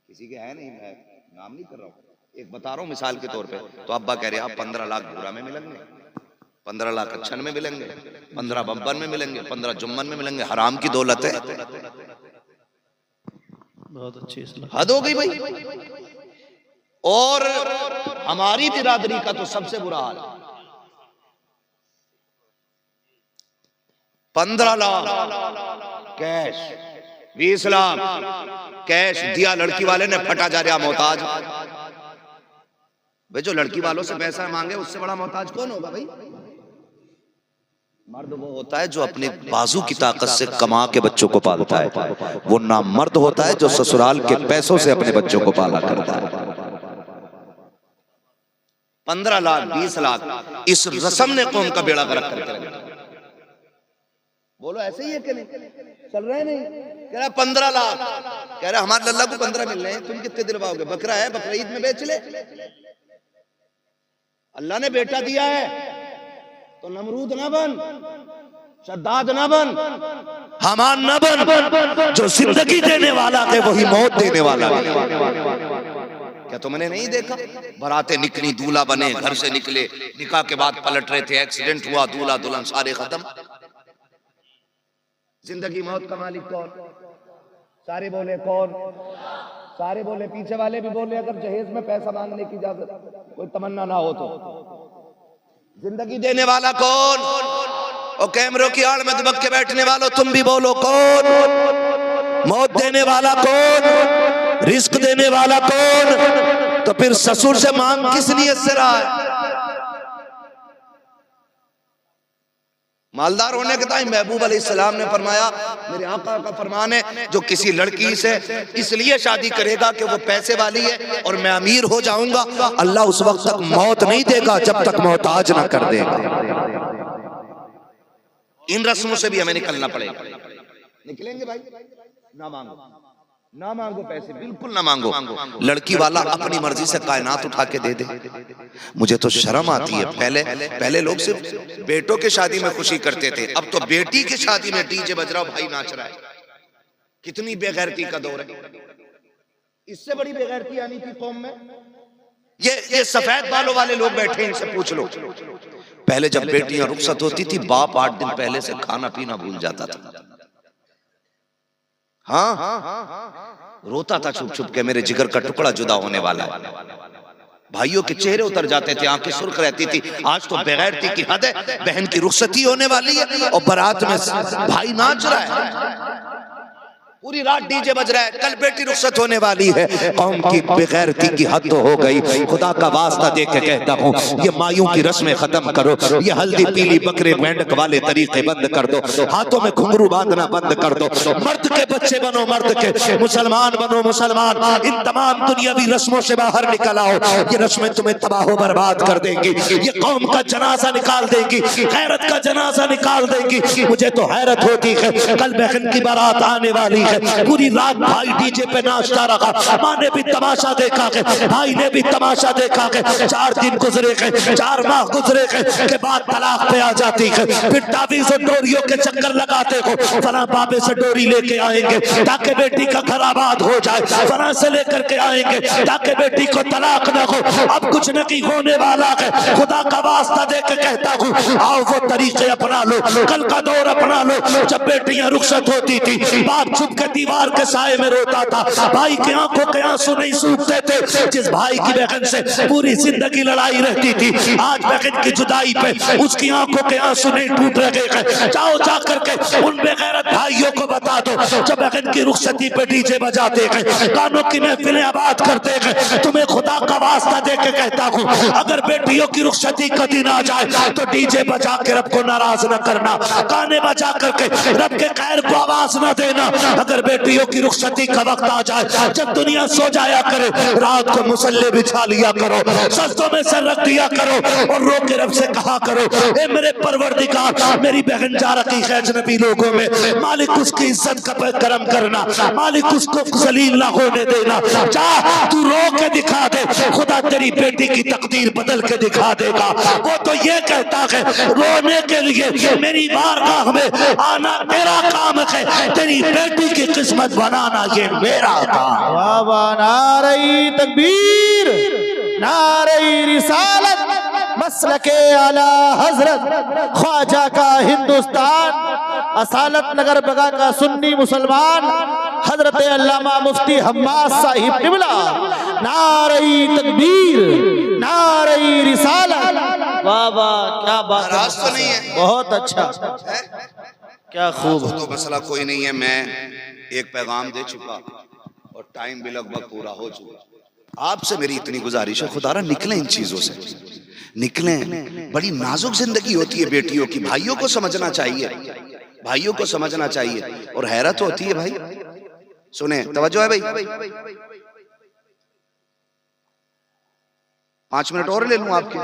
किसी के है नहीं, मैं नाम नहीं कर रहा हूँ, एक बता रहा हूँ मिसाल के तौर पे। तो अब्बा कह रहे आप 15 लाख भूरा में मिलेंगे, 15 लाख अच्छन में मिलेंगे, 15 बब्बन में मिलेंगे, 15 जुम्मन में मिलेंगे। हराम की दौलत है। बहुत अच्छी हद हो गई भाई। और हमारी बिरादरी का तो सबसे बुरा हाल, 15 लाख कैश, 20 लाख कैश दिया लड़की वाले ने, फटा जा रहा मोहताज। भाई जो लड़की वालों से पैसा मांगे उससे बड़ा मोहताज कौन होगा भाई? मर्द वो होता है जो अपने बाजू की ताकत से कमा के बच्चों को पालता है। वो नामर्द होता है जो ससुराल के पैसों से अपने बच्चों को पाला करता है। 15 लाख 20 लाख इस रस्म ने कौम का बेड़ा गर्क करके रखा। बोलो ऐसे ही है कि नहीं? चल रहे नहीं? कह रहा 15 लाख, कह रहा हमारे लल्ला को 15 मिल रहे हैं, तुम कितने दिलवाओगे? बकरा है, बकरा ईद में बेच ले। अल्लाह ने बेटा दिया है तो नमरूद ना बन, शद्दाद ना बन, हमान ना बन। जो जिंदगी देने वाला है वही मौत देने वाला है। क्या तुमने नहीं देखा? बारातें निकली, दूल्हा बने, घर से निकले, निकाह के बाद पलट रहे थे, एक्सीडेंट हुआ, दूल्हा दुल्हन सारे खत्म। जिंदगी मौत का मालिक कौन? सारे बोले कौन? सारे बोले, पीछे वाले भी बोले अगर जहेज में पैसा मांगने की इजाजत कोई तमन्ना ना हो तो। जिंदगी देने वाला कौन? और कैमरों की आड़ में दुबक के बैठने वालों तुम भी बोलो कौन? मौत देने वाला कौन? रिस्क देने वाला कौन? तो फिर ससुर से मांग किस नियत से रहा है? मालदार होने के टाइम महबूब अलैहिस्सलाम ने फरमाया, मेरे आका का फरमान है, जो किसी लड़की से इसलिए शादी करेगा कि वो पैसे वाली है और मैं अमीर हो जाऊंगा, अल्लाह उस वक्त तक मौत नहीं देगा जब तक मोहताज ना कर देगा। इन रस्मों से भी हमें निकलना पड़ेगा। निकलेंगे भाई? ना मांगो, ना मांगो पैसे, बिल्कुल ना मांगो। लड़की वाला अपनी मर्जी से कायनात उठा के दे दे। मुझे तो शर्म आती है। पहले लोग सिर्फ बेटों के शादी में खुशी करते थे, अब तो बेटी की शादी में डीजे बज रहा, भाई नाच रहा है। कितनी बेगैरती का दौर है। इससे बड़ी बेगैरती आनी थी कौम में। ये सफेद बालों वाले लोग बैठे, इनसे पूछ लो। पहले जब बेटियां रुखसत होती थी, बाप 8 दिन पहले से खाना पीना भूल जाता था। हाँ, रोता था छुप छुप के, मेरे जिगर का टुकड़ा जुदा होने वाला है। भाइयों के चेहरे उतर जाते थे, आंखें सुर्ख रहती थी। आज तो बेगैरती की हद है, बहन की रुखसती होने वाली है और बारात में भाई नाच रहा है। पूरी रात डीजे बज रहा है, कल बेटी रुखसत होने वाली है। कौम की बेगैरती की हद तो हो गई। खुदा का वास्ता दे के कहता हूँ, ये मायूं की रस्में खत्म करो, ये हल्दी पीली बकरे मेंढक वाले तरीके बंद कर दो, हाथों में घुंघरू बांधना बंद कर दो, मर्द के बच्चे बनो मर्द के, मुसलमान बनो मुसलमान, इन तमाम दुनियावी रस्मों से बाहर निकल आओ। ये रस्में तुम्हें तबाह बर्बाद कर देंगी, ये कौम का जनाजा निकाल देंगी, गैरत का जनाजा निकाल देंगी। मुझे तो हैरत होती है, कल बहन की बारात आने वाली है, पूरी रात भाई डीजे पे नाचता रहा, माँ ने भी तमाशा देखा के, भाई ने भी तमाशा देखा के, 4 दिन गुजरे के, 4 माह गुजरे के बाद तलाक पे आ जाती है। फिर तावीज़ और डोरियों के चक्कर लगाते हो, फला बाबे से डोरी लेके आएंगे ताकि बेटी का घर आबाद हो जाए, फला से लेकर के आएंगे ताकि बेटी को तलाक न हो। अब कुछ नहीं होने वाला है, खुदा का वास्ता दे के कहता हूँ, आओ वो तरीके अपना लो, कल का दौर अपना लो। जब बेटियां रुखसत होती थी, बाप छुप के दीवार के साए में रोता था, भाई की आंखों के आंसू नहीं सूखते थे। जिस भाई की बहन से पूरी जिंदगी लड़ाई रहती थी, आज बहन की जुदाई पे उसकी आंखों के आंसू नहीं टूट रहे हैं। जाओ जा करके उन बेगैरत भाइयों को बता दो, जब बहन की रुखसती पे डीजे बजाते हैं, गानों की महफिलें आबाद करते हैं, तुम्हें खुदा का वास्ता दे के कहता हूँ, अगर बेटियों की रुखसती का दिन आ जाए तो डीजे बजा के रब को नाराज न करना, गाने बजा करके रब के खैर को आवाज न देना। अगर बेटियों की रुखसती का वक्त आ जाए, जब दुनिया सो जाया करे, रात को मुसल्ले बिछा लिया करो, सजदों में सर रख दिया करो और रो के रब से कहा करो, ए मेरे परवरदिगार, मेरी बहन जा रखी है अजनबी लोगों में, मालिक उसकी इज्जत का करम करना, मालिक उसको जलील ना होने देना। जा तू रो के दिखा दे, खुदा तेरी बेटी की तकदीर बदल के दिखा देगा। वो तो ये कहता है, रोने के लिए मेरी बारगाह में आना तेरा काम है, तेरी बेटी की किस्मत बनाना ये मेरा काम। वाह वाह, नारे तकबीर, नारे रिसालत, मसलके आला हजरत ख्वाजा का हिंदुस्तान, असालत नगर बगा का सुन्नी मुसलमान हजरत अल्लामा मुफ्ती हम्मास साहिब किबला। नारे तकबीर, नारे रिसालत। वाह वाह, क्या बात है, तो नहीं है, बहुत अच्छा, क्या खूब। तो मसला कोई नहीं है, मैं एक पैगाम दे चुका और टाइम भी लगभग पूरा हो चुका। आपसे मेरी इतनी गुजारिश है, खुदारा निकलें इन चीजों से, निकलें। बड़ी नाजुक जिंदगी होती है बेटियों की, भाइयों को समझना चाहिए, भाइयों को समझना चाहिए। और हैरत होती है भाई, सुने, तवज्जो है भाई, 5 मिनट और ले लूं आपके,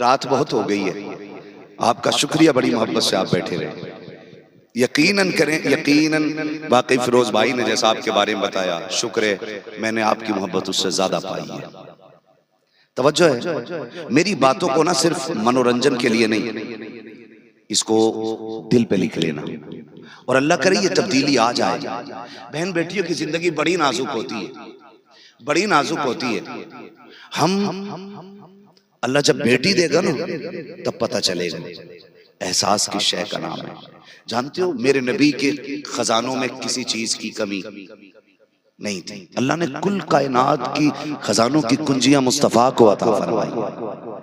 रात बहुत हो गई है। आपका शुक्रिया, बड़ी मोहब्बत से आप बैठे रहे। यकीनन करें, यकीनन वाकई फिरोज भाई ने जैसा आपके बारे में बताया, शुक्र है मैंने आपकी मोहब्बत उससे ज्यादा पाई है। तवज्जो है, मेरी बातों को ना सिर्फ मनोरंजन के लिए नहीं, इसको दिल पे लिख लेना और अल्लाह करे ये तब्दीली आ जाए। बहन बेटियों की जिंदगी बड़ी नाजुक होती है, बड़ी नाजुक होती है। हम अल्लाह जब बेटी देगा ना तब पता चलेगा, एहसास की शय का नाम है। जानते हो, मेरे नबी के खजानों में किसी चीज की कमी नहीं थी। अल्लाह ने कुल कायनात की खजानों की कुंजियां मुस्तफा को अता फरमाई,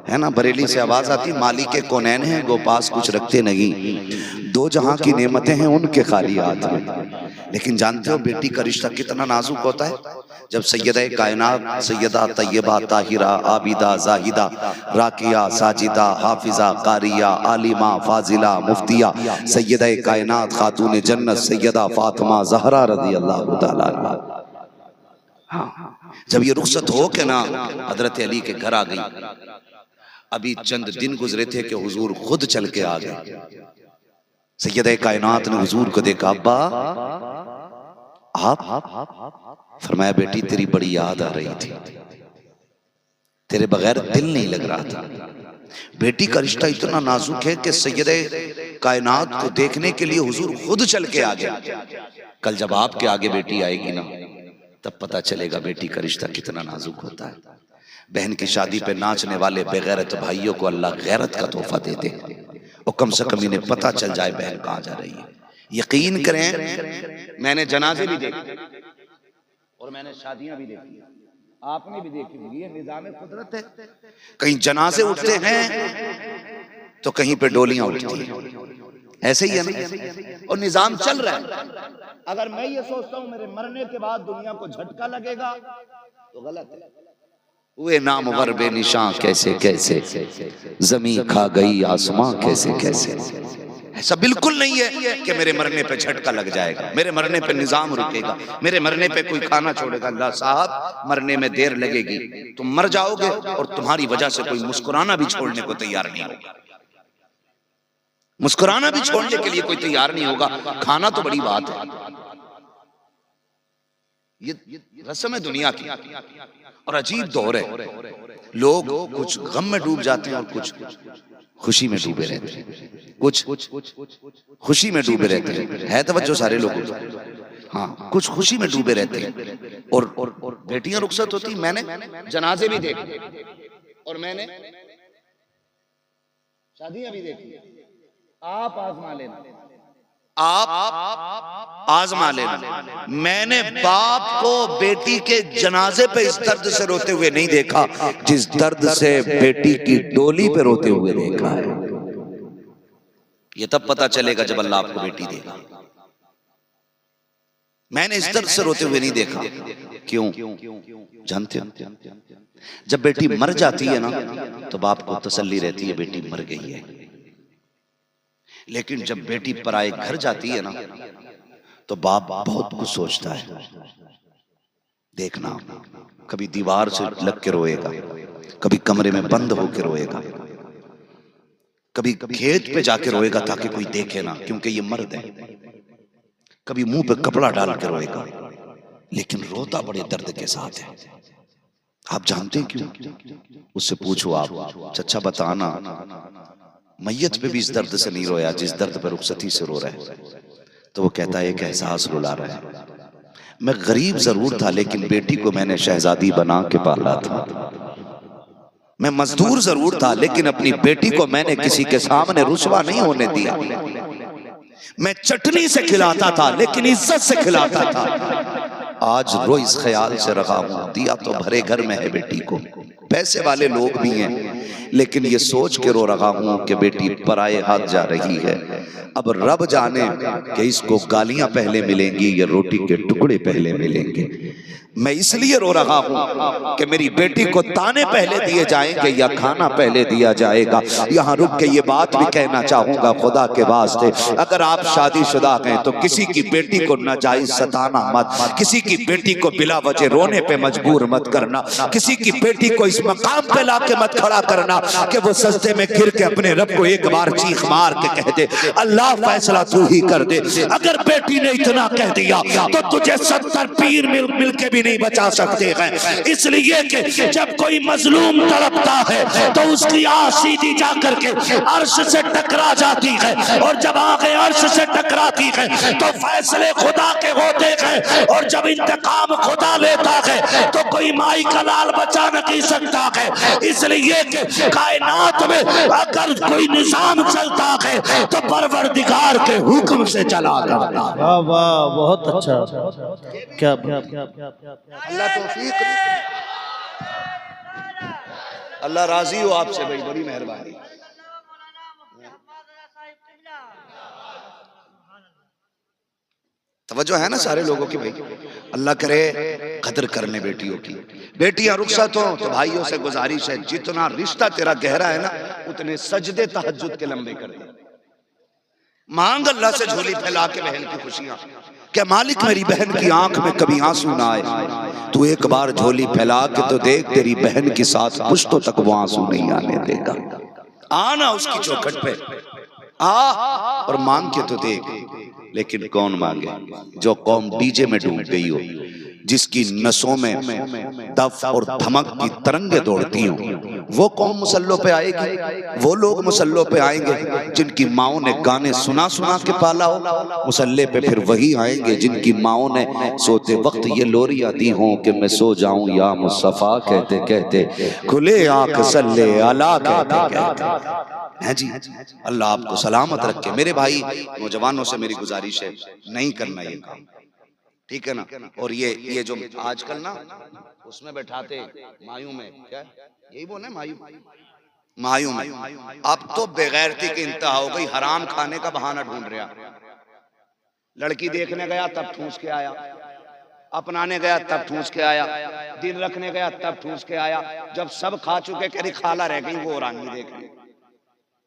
है ना। बरेली से आवाज आती, मालिक के कौनैन हैं गो पास कुछ रखते नहीं, 2 जहां की नेमतें हैं उनके खाली हाथ में। लेकिन जानते हो बेटी का रिश्ता कितना नाजुक होता है। जब सैयदा कायनात सैयदा तैयबा ताहिरा आबिदा जाहिदा राकिया साजिदा हाफिजा कारिया आलिमा फाजिला मुफ्तिया सैयदा कायनात खातून जन्नत सैयदा फातिमा ज़हरा रज़ी अल्लाह तआला अन्हा, जब ये रुखसत हो के ना हजरत अली के घर आ गई, अभी चंद दिन गुजरे थे कि हुजूर खुद चल के आ गए। सैयदा कायनात ने हुजूर को देखा, अब्बा आप? फरमाया, बेटी तेरी बड़ी याद आ रही थी, तेरे बगैर दिल नहीं लग रहा था। बेटी का रिश्ता इतना नाजुक है कि सैयदे कायनात को देखने के लिए हुजूर खुद चल के आ गया। कल जब आपके आगे बेटी आएगी ना तब पता चलेगा बेटी का रिश्ता कितना नाजुक होता है। बहन की शादी पे नाचने वाले बेगैरत भाइयों को अल्लाह गैरत का तोहफा देते हैं, और कम से कम इन्हें पता चल जाए बहन कहाँ जा रही है। यकीन करें, मैंने जनाजे भी देखे और मैंने शादियां भी देखी, आपने भी देखी होगी, ये निजाम कुदरत है। कहीं जनाजे उठते हैं तो कहीं पे डोलियां उठती हैं, ऐसे ही है ना, और निजाम चल रहा है। अगर मैं ये सोचता हूं मेरे मरने के बाद दुनिया को झटका लगेगा तो गलत है। हुए नामवर बेनिशां कैसे कैसे, जमीन खा गई आसमां कैसे कैसे। ऐसा बिल्कुल नहीं है कि मेरे मरने पे झटका लग जाएगा, मेरे मरने पे निजाम रुकेगा, मेरे मरने पे कोई खाना छोड़ेगा। अल्लाह साहब मरने में देर लगेगी, तुम मर जाओगे और तुम्हारी वजह से कोई मुस्कुराना भी छोड़ने को तैयार नहीं होगा, मुस्कुराना भी छोड़ने के लिए कोई तैयार नहीं होगा। खाना तो बड़ी बात है, ये रस्म है दुनिया की। और अजीब दौर है, लोग कुछ गम में डूब जाते हैं और कुछ खुशी में डूबे रहते हैं, कुछ खुशी में डूबे रहते हैं। है तवज्जो सारे लोगों को, हाँ कुछ खुशी में डूबे रहते हैं। और बेटियां रुखसत होती, मैंने जनाजे भी देखे और मैंने शादियां भी देखी। आप आजमा लेना, आप आजमा लेना। मैंने बाप को बेटी के जनाजे पे इस दर्द से रोते हुए नहीं देखा जिस दर्द से बेटी की डोली पे रोते हुए देखा है। ये तब पता चलेगा जब अल्लाह आपको बेटी देगा। मैंने इस दर्द से रोते हुए नहीं देखा। क्यों जानते हो? जब बेटी मर जाती है ना तो बाप को तसल्ली रहती है बेटी मर गई है, लेकिन जब बेटी पराए घर जाती है ना तो बाप बहुत कुछ सोचता है। देखना, कभी दीवार से लग के रोएगा, कभी कमरे में बंद होकर रोएगा, कभी खेत पे जाके रोएगा ताकि कोई देखे ना क्योंकि ये मर्द है, कभी मुंह पे कपड़ा डाल के रोएगा, लेकिन रोता बड़े दर्द के साथ है। आप जानते हैं क्यों? उससे पूछो आप, चचा बताना, मैयत पे भी इस दर्द से नहीं रोया जिस दर्द पर रुखसती से रो रहा है। तो वो कहता है एक एहसास रुला रहा है, मैं गरीब जरूर था लेकिन बेटी को मैंने शहजादी बना के पाला था। मैं मजदूर जरूर था लेकिन अपनी बेटी को मैंने किसी के सामने रुसवा नहीं होने दिया। मैं चटनी से खिलाता था लेकिन इज्जत से खिलाता था। आज रो इस ख्याल से रखा हूं, दिया तो भरे घर में है बेटी को। पैसे वाले लोग भी हैं लेकिन ये सोच के रो रहा हूं कि बेटी पराए हाथ जा रही है। अब रब जाने कि इसको गालियां पहले मिलेंगी या रोटी के टुकड़े पहले मिलेंगे। मैं इसलिए रो रहा हूं कि मेरी बेटी को ताने पहले दिए जाएंगे या खाना पहले दिया जाएगा। यहाँ रुक के ये बात भी कहना चाहूंगा, खुदा के वास्ते अगर आप शादीशुदा हैं तो किसी की बेटी को नाजायज सताना मत, किसी की बेटी को बिला वजह रोने पे मजबूर मत करना, किसी की बेटी को इस मकाम पे लाके मत खड़ा करना कि वो सजदे में गिर के अपने रब को एक बार चीख मार के कह दे अल्लाह फैसला तू ही कर दे। अगर बेटी ने इतना कह दिया तो तुझे 70 पीर मिल के भी नहीं बचा सकते हैं। इसलिए कि जब कोई मजलूम तड़पता है तो उसकी आह सीधी जा करके अर्श से टकरा जाती है, और जब आगे अर्श से टकराती है तो फैसले खुदा के होते हैं, और जब इंतकाम खुदा लेता है तो कोई माई का लाल बचा नहीं सकता है। इसलिए कि कायनात में अगर कोई निजाम चलता है तो परवरदिगार के हुक्म से चला करता। वाह वाह, बहुत अच्छा, क्या अल्लाह तौफीक, अल्लाह राजी हो आपसे भाई, बड़ी मेहरबानी। तवज्जो है ना सारे लोगों की भाई, अल्लाह करे कदर कर ले बेटियों की। बेटियां रुखसत हो तो भाइयों से गुजारिश है, जितना रिश्ता तेरा गहरा है ना उतने सजदे तहज्जुद के लंबे कर दे। मांग अल्लाह से झोली फैला के बहन की खुशियां, क्या मालिक मेरी बहन की आंख में कभी आंसू ना आए। तू एक बार झोली फैला के तो देख, तेरी बहन के साथ पुश्तों तक वो आंसू नहीं आने देगा। आना उसकी चौखट पे आ और मांग के तो देख। लेकिन कौन मांगे? जो कौम डीजे में डूब गई हो, जिसकी नसों में दफ और धमक की तरंगे दौड़ती हो, वो कौम मुसल्लों पे आएगी। वो लोग मुसल्लों पे आएंगे जिनकी माओं ने गाने सुना सुना के पाला हो। मुसल्ले पे फिर वही आएंगे जिनकी माओं ने सोते वक्त ये लोरियां दी हों कि मैं सो जाऊं या मुस्तफा कहते कहते, खुले आंख सल्ले अला कहते कहते। है जी, अल्लाह आपको सलामत रखे। मेरे भाई नौजवानों से मेरी गुजारिश है, नहीं करना ये काम, ठीक है ना। और ये जो आजकल ना उसमें बैठाते मायूं में, क्या यही बोले मायूं में, अब तो बेगैरती की इंतहा हो गई, हराम खाने का बहाना ढूंढ रहा। लड़की देखने गया तब ठूस के आया, अपनाने गया तब ठूस के आया, दिन रखने गया तब ठूस के आया। जब सब खा चुके कह रही खाला रह गई वो रानी देखने,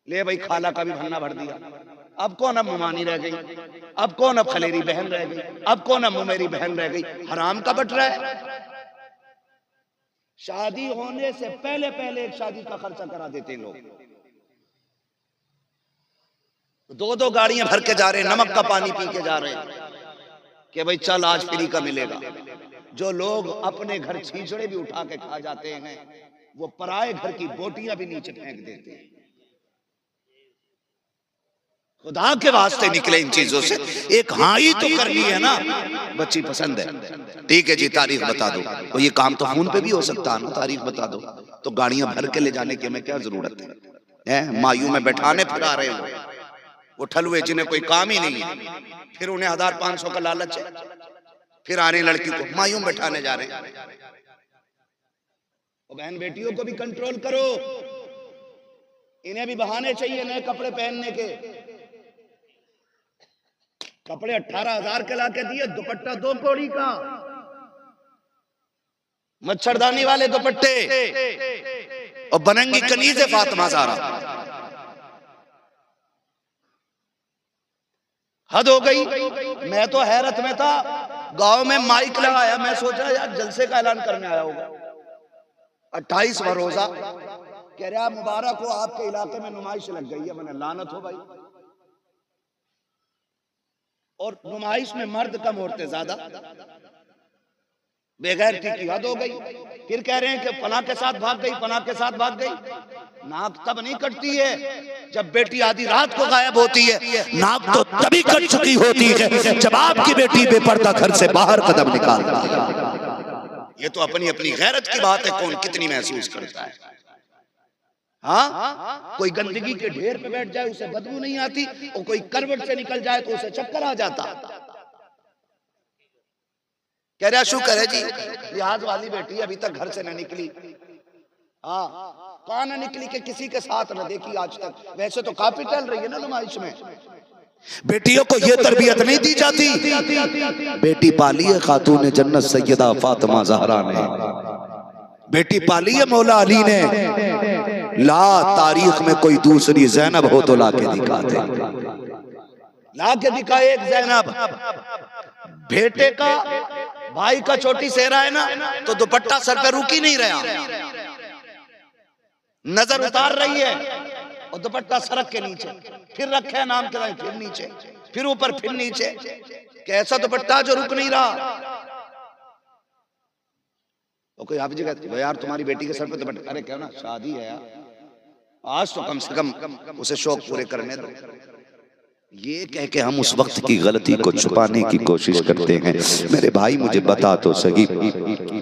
ले भाई खाला का भी भन्ना भर दिया। अब कौन अब मुमानी रह गई, अब कौन अब खलेरी बहन रह गई, अब कौन अब मुमेरी बहन रह गई। हराम का बट रहा है। शादी होने से पहले पहले एक शादी का खर्चा करा देते लोग। दो दो गाड़ियां भर के जा रहे हैं, नमक का पानी पी के जा रहे हैं कि भाई चल आज फ्री का मिलेगा। जो लोग अपने घर छींचड़े भी उठा के खा जाते हैं वो पराए घर की बोटियां भी नीचे फेंक देते हैं। खुदा के वास्ते निकले इन चीजों से। एक हाँ ही तो करनी है ना, बच्ची पसंद है, ठीक है जी तारीख बता दो। तो ये काम तो फोन पे भी हो सकता है ना, तारीख बता दो। तो गाड़ियां भर के ले जाने की हमें क्या जरूरत है? मायू में बैठाने फिरा रहे हो वो ठलुए जिन्हें कोई काम ही नहीं है, फिर उन्हें 1500 का लालच है, फिर आ रही लड़की को मायू में बैठाने जा रहे हैं। बहन बेटियों को भी कंट्रोल करो, इन्हें भी बहाने चाहिए नए कपड़े पहनने के। कपड़े 18,000 के लाके दिए, दुपट्टा 2 कौड़ी का, मच्छरदानी वाले दुपट्टे, और बनेंगी कनीज़े फातिमा ज़हरा। हद हो गई। मैं तो हैरत में था, गांव में माइक लगाया, मैं सोचा यार जलसे का ऐलान करने आया होगा। 28वां रोजा, कह रहा मुबारक हो आपके इलाके में नुमाइश लग गई है। मैंने लानत हो भाई, और नुमाइश में मर्द कम औरतें ज्यादा, बेगैरती की हद हो गई। फिर कह रहे हैं कि फलां के साथ भाग गई, फलां के साथ भाग गई। नाक तब नहीं कटती है जब बेटी आधी रात को गायब होती है, नाक तो तभी कट चुकी होती है जब आपकी बेटी बेपर्दा घर से बाहर कदम निकालती है। ये तो अपनी अपनी गैरत की बात है, कौन कितनी महसूस करता है। हाँ, कोई गंदगी के ढेर पे बैठ जाए उसे बदबू नहीं आती, और कोई करवट से निकल जाए तो उसे चक्कर आ जाता। कह रहा शुक्र है जी लिहाज वाली बेटी अभी तक घर से न निकली। हाँ, कहाँ न निकली कि किसी के साथ न देखी आज तक। वैसे तो काफी चल रही है ना नुमाइश में। बेटियों को ये तरबियत नहीं दी जाती। बेटी पाली है खातून जन्नत सैयदा फातिमा ज़हरा ने, बेटी पाली है मौला अली ने। ला तारीख में कोई दूसरी ज़ैनब हो तो ला के दिखाते, ला के दिखाए एक ज़ैनब। बेटे का भाई का छोटी सेहरा है ना, तो दुपट्टा सर पे रुक ही नहीं रहा, नजर उतार रही है, और दुपट्टा सड़क के नीचे, फिर रखे है नाम के लिए, फिर नीचे, फिर ऊपर, फिर नीचे। कैसा दुपट्टा जो रुक नहीं रहा। तो कोई आप जी कहते यार तुम्हारी बेटी के सर पे दुपट्टा, अरे क्या ना शादी है यार, आज तो कम से कम उसे शौक पूरे करने दो। ये कह के हम उस वक्त की गलती को छुपाने की कोशिश करते हैं। मेरे भाई मुझे बता तो सही,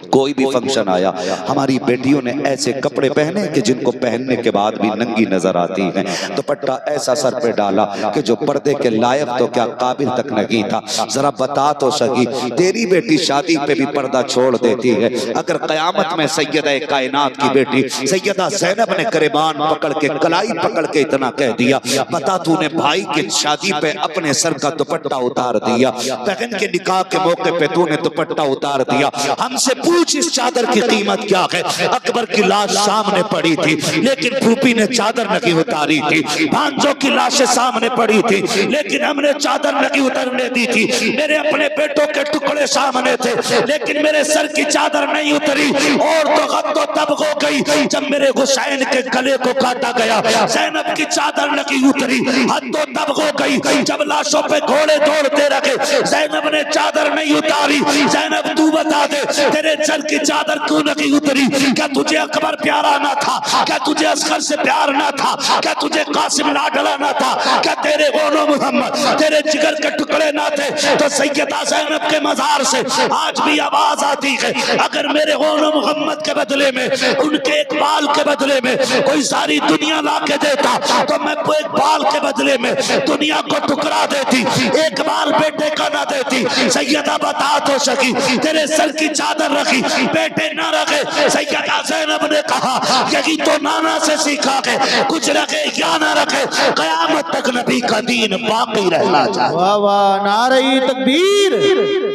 कोई भी फंक्शन आया, हमारी बेटियों ने ऐसे कपड़े पहने कि जिनको पहनने के बाद भी नंगी नजर आती हैं, दुपट्टा ऐसा सर पे डाला कि जो पर्दे के लायक तो क्या काबिल तक नहीं था। जरा बता तो सही, तेरी बेटी शादी पे भी पर्दा छोड़ देती है, अगर कयामत में सैयदा कायनात की बेटी सैयदा ज़ैनब ने करेबान पकड़ के, कलाई पकड़ के इतना कह दिया, बता तूने भाई की शादी पे अपने सर का दुपट्टा उतार दिया, बहन के निकाह के मौके पे तूने दुपट्टा उतार दिया, हमसे पूछ इस चादर की कीमत क्या है। अकबर की लाश सामने पड़ी थी लेकिन फूफी ने चादर नहीं उतारी थी, भांजों की लाशें सामने पड़ी थी लेकिन हमने चादर नहीं उतरने दी थी, मेरे अपने बेटों के टुकड़े सामने थे लेकिन मेरे सर की चादर नहीं उतरी। और तो गम तो तब हो गई जब मेरे हुसैन के गले को काटा गया, ज़ैनब की चादर नहीं उतरी। हद तो तब हो गई जब लाशों पे घोड़े दौड़ते रखे, ज़ैनब ने चादर नहीं उतारी। ज़ैनब तू बता दे तेरे सर की चादर क्यों नहीं उतरी? क्या तुझे अकबर प्यारा ना था? क्या तुझे असगर से प्यार ना था? क्या तुझे कासिम लाडला ना था? क्या तेरे गोनो मोहम्मद तेरे जिगर के टुकड़े ना थे? तो सैयदा ज़ैनब के मजार से आज भी आवाज आती है, अगर मेरे गोनो मोहम्मद के बदले में, उनके एक बाल के बदले में कोई सारी दुनिया ला के देता तो मैं एक बाल के बदले में दुनिया को टुकड़ा देती, एक बाल बेटे का ना देती। सैयदा बता तो सकी तेरे सर की चादर रखी रखी, बेटे न रखे। सैयदा ज़ैनब ने कहा यही तो नाना से सीखा के, कुछ रखे या न रखे, कयामत तक नबी का दीन बाकी रहना चाहिए। वाह वाह, नारे तकबीर,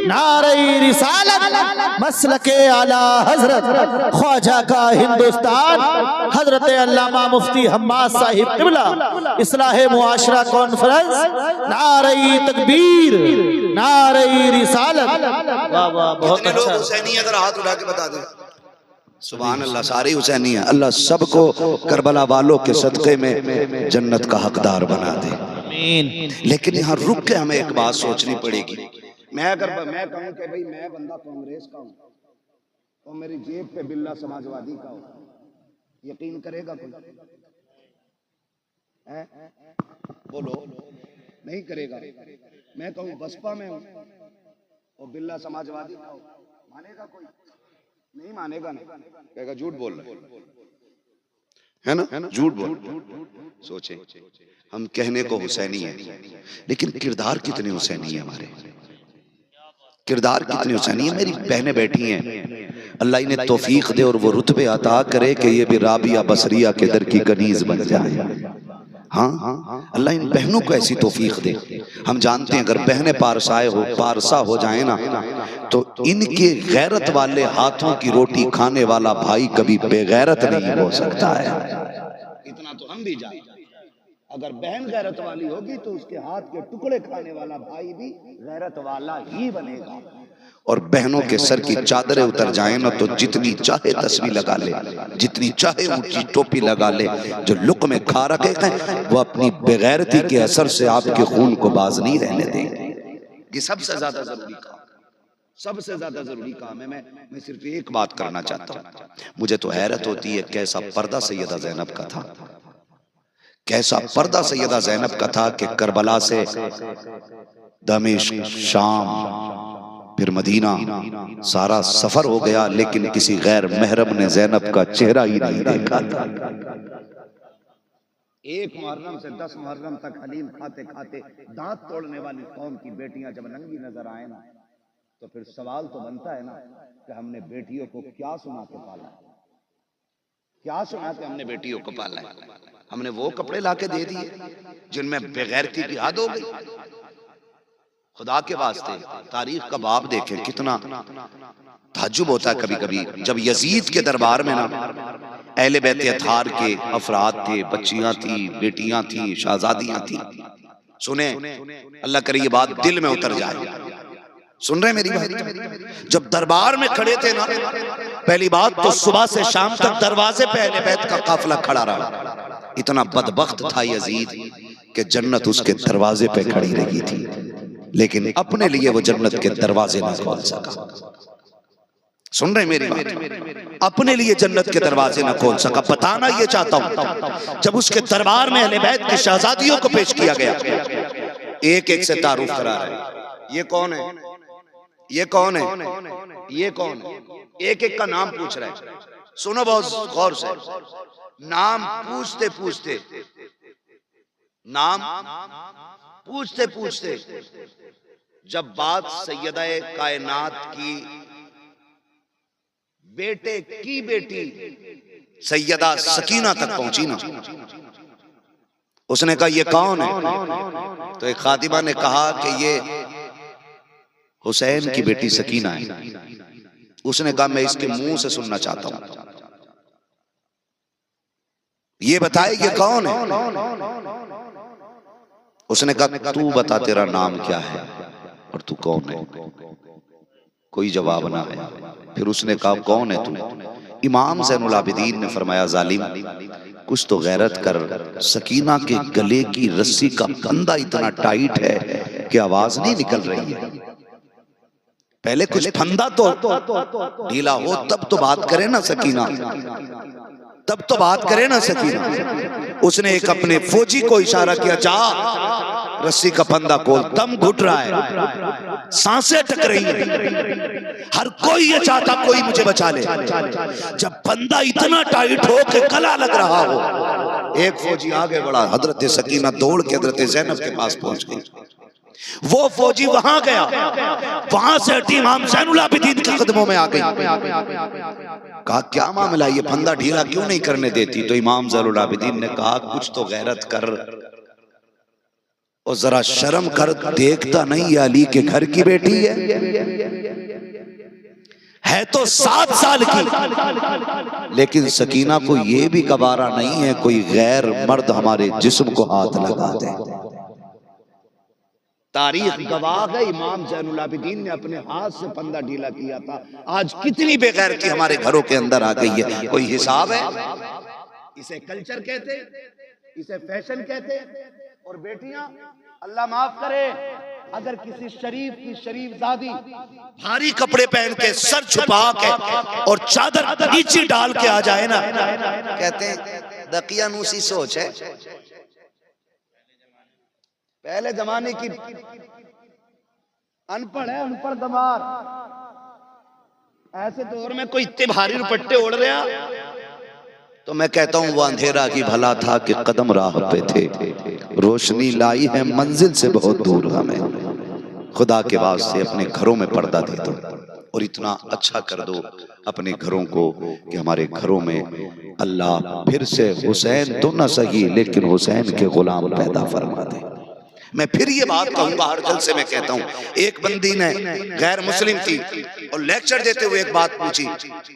नारे रिसालत, मसलके आला हजरत ख्वाजा का हिंदुस्तान, हजरत अल्लामा मुफ्ती हम्माद साहिब किबला, इस्लाह मुआशरा कॉन्फ्रेंस, नारे तकबीर, नारे रिसालत। वाह वाह, बहुत कितने लोग अच्छा। हुसैनी अगर हाथ उठा के बता दें? सुभान अल्लाह, सारे हुसैनी है। अल्लाह सबको करबला वालों के सदक़े में जन्नत का हकदार बना दे। लेकिन यहाँ रुक के हमें एक बात सोचनी पड़ेगी। मैं कहूँ कि भाई मैं बंदा कांग्रेस का हूँ और मेरी जेब पे बिल्ला समाजवादी का हो, यकीन करेगा कोई? बोलो, नहीं करेगा। मैं कहूँ बसपा में हूँ और बिल्ला समाजवादी का हो, मानेगा कोई? नहीं मानेगा ना, कहेगा झूठ बोल रहा है ना, झूठ बोल। सोचे हम कहने को हुसैनी है, लेकिन किरदार कितने हुसैनी है हमारे, किरदार कितनी हुसैनी है। मेरी बहनें बैठी हैं, अल्लाह इन्हें तौफीक दे और वो रुतबे अता करे कि ये भी राबिया बसरिया के दर की कनीज बन जाए। हाँ, अल्लाह इन बहनों को ऐसी तौफीक दे। हम जानते हैं अगर बहनें पारसा हो जाए ना, तो इनके गैरत वाले हाथों की रोटी खाने वाला भाई कभी बेगैरत नहीं हो सकता है। इतना तो हम भी जानते हैं, अगर बहन गैरत वाली होगी तो उसके हाथ के टुकड़े खाने वाला भाई भी गैरत वाला ही बनेगा। और बहनों के सर की चादरें उतर जाए ना, तो जितनी चाहे तस्वीर लगा ले, जितनी चाहे ऊंची टोपी लगा ले, जो लुक में खा रखे हैं वो अपनी बेगैरती के असर से आपके खून को बाज नहीं रहने देंगे। ये सबसे ज्यादा जरूरी काम, सबसे ज्यादा जरूरी काम है। मैं सिर्फ एक बात करना चाहता हूँ। मुझे तो हैरत होती है कैसा पर्दा सैयदा ज़ैनब का था, कैसा पर्दा सैयदा ज़ैनब का था कि करबला से दमिश्क, शाम, फिर मदीना, सारा सफर हो गया, लेकिन किसी गैर महरम ने ज़ैनब का चेहरा ही नहीं देखा था। एक मुहर्रम से 10 मुहर्रम तक हलीम खाते खाते दांत तोड़ने वाली कौम की बेटियां जब नंगी नजर आए ना, तो फिर सवाल तो बनता है ना कि हमने बेटियों को क्या सुना के पाला, क्या सुना के हमने बेटियों को पाला है? हमने वो कपड़े लाके दे दिए जिनमें बेगैरती की हद हो गई। खुदा के वास्ते तारीख का बाब देखें, कितना ताज्जुब होता है कभी कभी जब यजीद के दरबार में ना अहले बैत अतहार के अफराद थे, बच्चियां थी, बेटियां थी, शहजादियां थी। सुने, अल्लाह करे ये बात दिल में उतर जाए। सुन रहे मेरी बात? जब दरबार में खड़े थे ना, पहली बात तो सुबह से शाम तक दरवाजे पे अहले बैत का काफिला खड़ा रहा। इतना बदबख्त था यजीद कि जन्नत उसके दरवाजे पे खड़ी रही थी, लेकिन अपने लिए वो जन्नत के दरवाजे ना खोल सका। सुन रहे मेरी बात? अपने लिए जन्नत के दरवाजे ना खोल सका। बताना ये चाहता हूं, जब उसके दरबार में अहले बैत की शहजादियों को पेश किया गया, एक एक से तारुफ करा रहे, ये कौन है, ये कौन है, ये कौन है, एक एक का नाम पूछ रहे हैं। सुनो बहुत गौर से, नाम पूछते पूछते, नाम पूछते पूछते जब बात सैयदा कायनात की बेटे की बेटी सैयदा सकीना तक पहुंची ना, उसने कहा ये कौन है? तो एक खातिमा ने कहा कि ये हुसैन की बेटी सकीना है। उसने कहा मैं इसके मुंह से सुनना चाहता हूं, ये बताए ये कौन है? उसने कहा तू बता तेरा नाम क्या है और तू कौन है? कोई जवाब ना आया। फिर उसने कहा कौन है तू? इमाम ज़ैनुल आबिदीन ने फरमाया जालिम, कुछ तो गैरत कर, सकीना के गले की रस्सी का फंदा इतना टाइट है कि आवाज नहीं निकल रही है। पहले कुछ फंदा तो ढीला हो तब तो बात करे ना सकीना, तब तो बात करे ना सकीना। उसने एक अपने फौजी को इशारा किया, जा रस्सी का फंदा खोल, दम घुट रहा है, सांसें अटक रही है, हर कोई ये चाहता कोई मुझे बचा ले। जब फंदा इतना टाइट हो कि गला लग रहा हो, एक फौजी आगे बढ़ा, हजरत सकीना दौड़ के हजरत ज़ैनब के पास पहुंच गई। वो फौजी वहां गया, वहां से हटी इमाम ज़ैनुल आबिदीन के कदमों में आ गई। कहा क्या मामला, ये फंदा ढीला क्यों नहीं करने देती? तो इमाम ज़ैनुल आबिदीन ने कहा कुछ तो गैरत कर और जरा शर्म कर, देखता नहीं ये अली के घर की बेटी है तो 7 साल की, लेकिन सकीना को ये भी गवारा नहीं है कोई गैर मर्द हमारे जिस्म को हाथ लगा दे। तारीख गवाह है, इमाम ज़ैनुल आबिदीन ने अपने हाथ से फंदा ढीला किया था। आज कितनी बेगैरती हमारे घरों के अंदर आ गई है, कोई हिसाब है? इसे कल्चर कहते, इसे फैशन कहते। और बेटियां, अल्लाह माफ करे, अगर किसी शरीफ की शरीफजादी भारी कपड़े पहन के सर छुपा के और चादर नीचे डाल के आ जाए ना, कहते हैं दकियानूसी सोच है। पहले जमाने की अनपढ़ है, अनपढ़ दमार। ऐसे दौर में कोई इतने भारी दुपट्टे ओढ़ रहा, तो मैं कहता हूं वो अंधेरा की भला था कि कदम राह पे थे, रोशनी लाई है मंजिल से बहुत दूर हमें। खुदा के वास्ते अपने घरों में पर्दा दे दो और इतना अच्छा कर दो अपने घरों को कि हमारे घरों में अल्लाह फिर से हुसैन तो न सही लेकिन हुसैन के गुलाम पैदा फरमा दे। मैं फिर ये बात कहूंगा, हर जलसे में कहता हूँ, एक बंदी ने गैर मुस्लिम थी और लेक्चर देते हुए एक बात पूछी।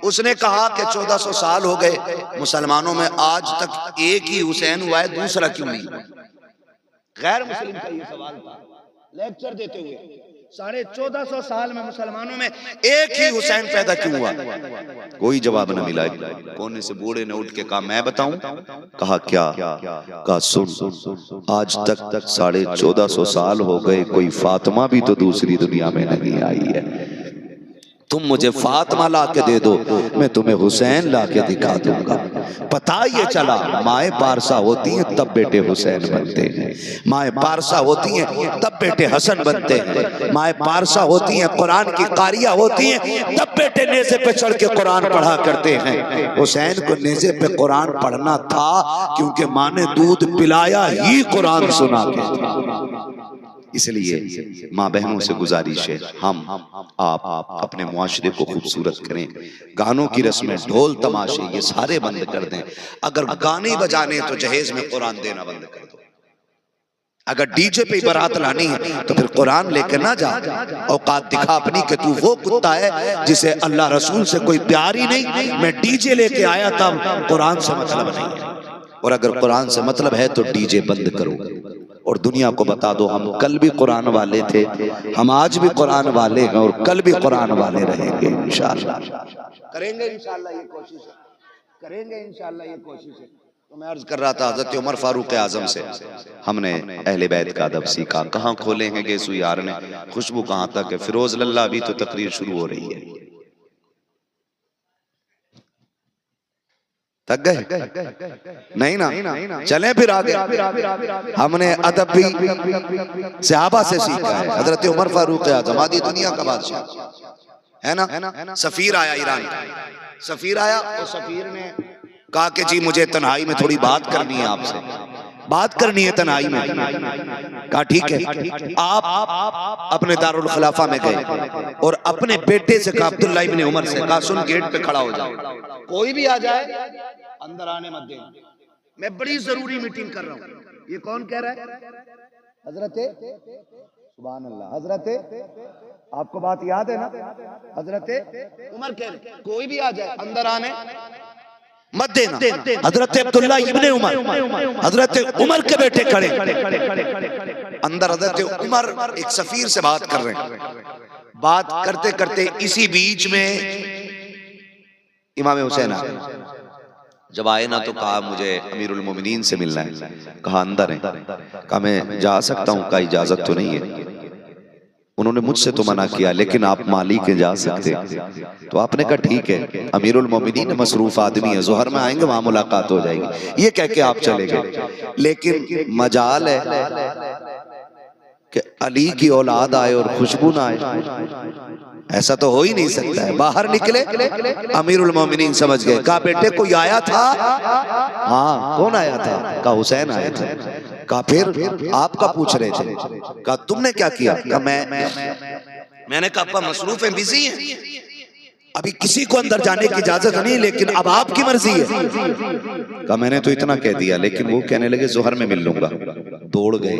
उसने कहा कि 1400 साल हो गए मुसलमानों में, आज तक एक ही हुसैन हुआ है, दूसरा क्यों नहीं? गैर मुस्लिम का ये सवाल था लेक्चर देते हुए। 1450 साल में मुसलमानों में एक ही हुसैन पैदा क्यों हुआ? कोई जवाब न मिला। कोने से बूढ़े ने उठ के कहा मैं बताऊं? कहा क्या? कहा सुन, आज तक 1450 साल हो गए, कोई फातिमा भी तो दूसरी दुनिया में नहीं आई है। तुम मुझे फातिमा ला के दे दो, मैं तुम्हें हुसैन ला के दिखा दूंगा। पता ये चला माए पारसा होती हैं तब बेटे हुसैन बनते हैं, माए पारसा होती हैं तब बेटे हसन बनते हैं, माए पारसा होती हैं कुरान की कारिया होती हैं तब बेटे नेज़े पे चढ़ के कुरान पढ़ा करते हैं। हुसैन को नेज़े पे कुरान पढ़ना था क्योंकि माँ ने दूध पिलाया ही कुरान सुना के। इसलिए माँ बहनों से गुजारिश है, हम आप अपने मुआशरे को खूबसूरत करें। गानों की रस्में, ढोल तमाशे ये सारे बंद कर दें। अगर गाने बजाने तो जहेज में कुरान देना बंद कर दो। अगर डीजे पे बारात लानी है तो फिर कुरान लेकर ना जा। औकात दिखा अपनी कि तू वो कुत्ता है जिसे अल्लाह रसूल से कोई प्यार ही नहीं, मैं डीजे लेके आया तब कुरान से मतलब नहीं है। और अगर कुरान से मतलब है तो डीजे बंद करो और दुनिया को बता दो हम कल भी कुरान वाले थे, हम आज भी कुरान वाले हैं और कल भी कुरान वाले रहेंगे इंशाअल्लाह। करेंगे इंशाअल्लाह ये कोशिश है, करेंगे इंशाअल्लाह ये कोशिश है। तो मैं अर्ज कर रहा था हज़रत उमर फारूक आज़म से हमने अहले बैत का अदब सीखा। कहाँ खोले हैं गेसु यार ने, खुशबू कहाँ तक है। फिरोज लल्ला अभी तो तकरीर शुरू हो रही है, थक गए नहीं ना, चलें फिर आगे। हमने अदब भी सहाबा से सीखा है। हजरत उमर फारूक आज़म आधी दुनिया का बादशाह है ना। सफीर आया ईरान का, सफीर आया और सफीर ने कहा कि जी मुझे तन्हाई में थोड़ी बात करनी है आपसे, बात करनी है तन्हाई में। कहा ठीक है। आप अपने दारुल खिलाफा में गए और अपने बेटे से कहा, अब्दुल्ला इब्ने उमर से कहा, सुन गेट पे खड़ा हो जाओ, कोई भी आ जाए अंदर आने मत देना, मैं बड़ी जरूरी मीटिंग कर रहा हूँ। ये कौन कह रहा है? हजरत सुभान अल्लाह, हजरत आपको बात याद है ना, हजरत उमर कह रहे कोई भी आ जाए अंदर आने मत देना। हजरत अब्दुल्ला इब्ने उमर, हजरत उमर के बेटे खड़े अंदर। हजरत उमर एक सफीर से बात कर रहे हैं, बात करते करते इसी बीच में इमाम हुसैन आ गए। जब आए ना तो कहा मुझे अमीरुल मोमिनीन से मिलना है। कहा अंदर है। कहा मैं जा सकता हूँ? का इजाजत तो नहीं है। उन्होंने मुझसे तो मना किया लेकिन आप मालिक के जा सकते। तो आपने कहा ठीक है, अमीरुल मोमिनीन मसरूफ आदमी है, जोहर में आएंगे वहां मुलाकात हो जाएगी। ये कह के आप चले गए। लेकिन मजाल है कि अली की औलाद आए और खुशबू ना आए, ऐसा तो हो ही नहीं सकता है। बाहर निकले, अमीरुल मोमिनीन समझ गए। कहा बेटे कोई आया था? हाँ, कौन आया था? कहा हुसैन आया था। कहा फिर आपका पूछ रहे थे। कहा तुमने क्या किया? कहा मैंने कहा अब्बा मसरूफ है, बिजी है, अभी किसी को अंदर जाने की इजाजत नहीं, लेकिन अब आपकी मर्जी है। कहा मैंने तो इतना कह दिया, लेकिन वो कहने लगे जोहर में मिल लूंगा। दौड़ गए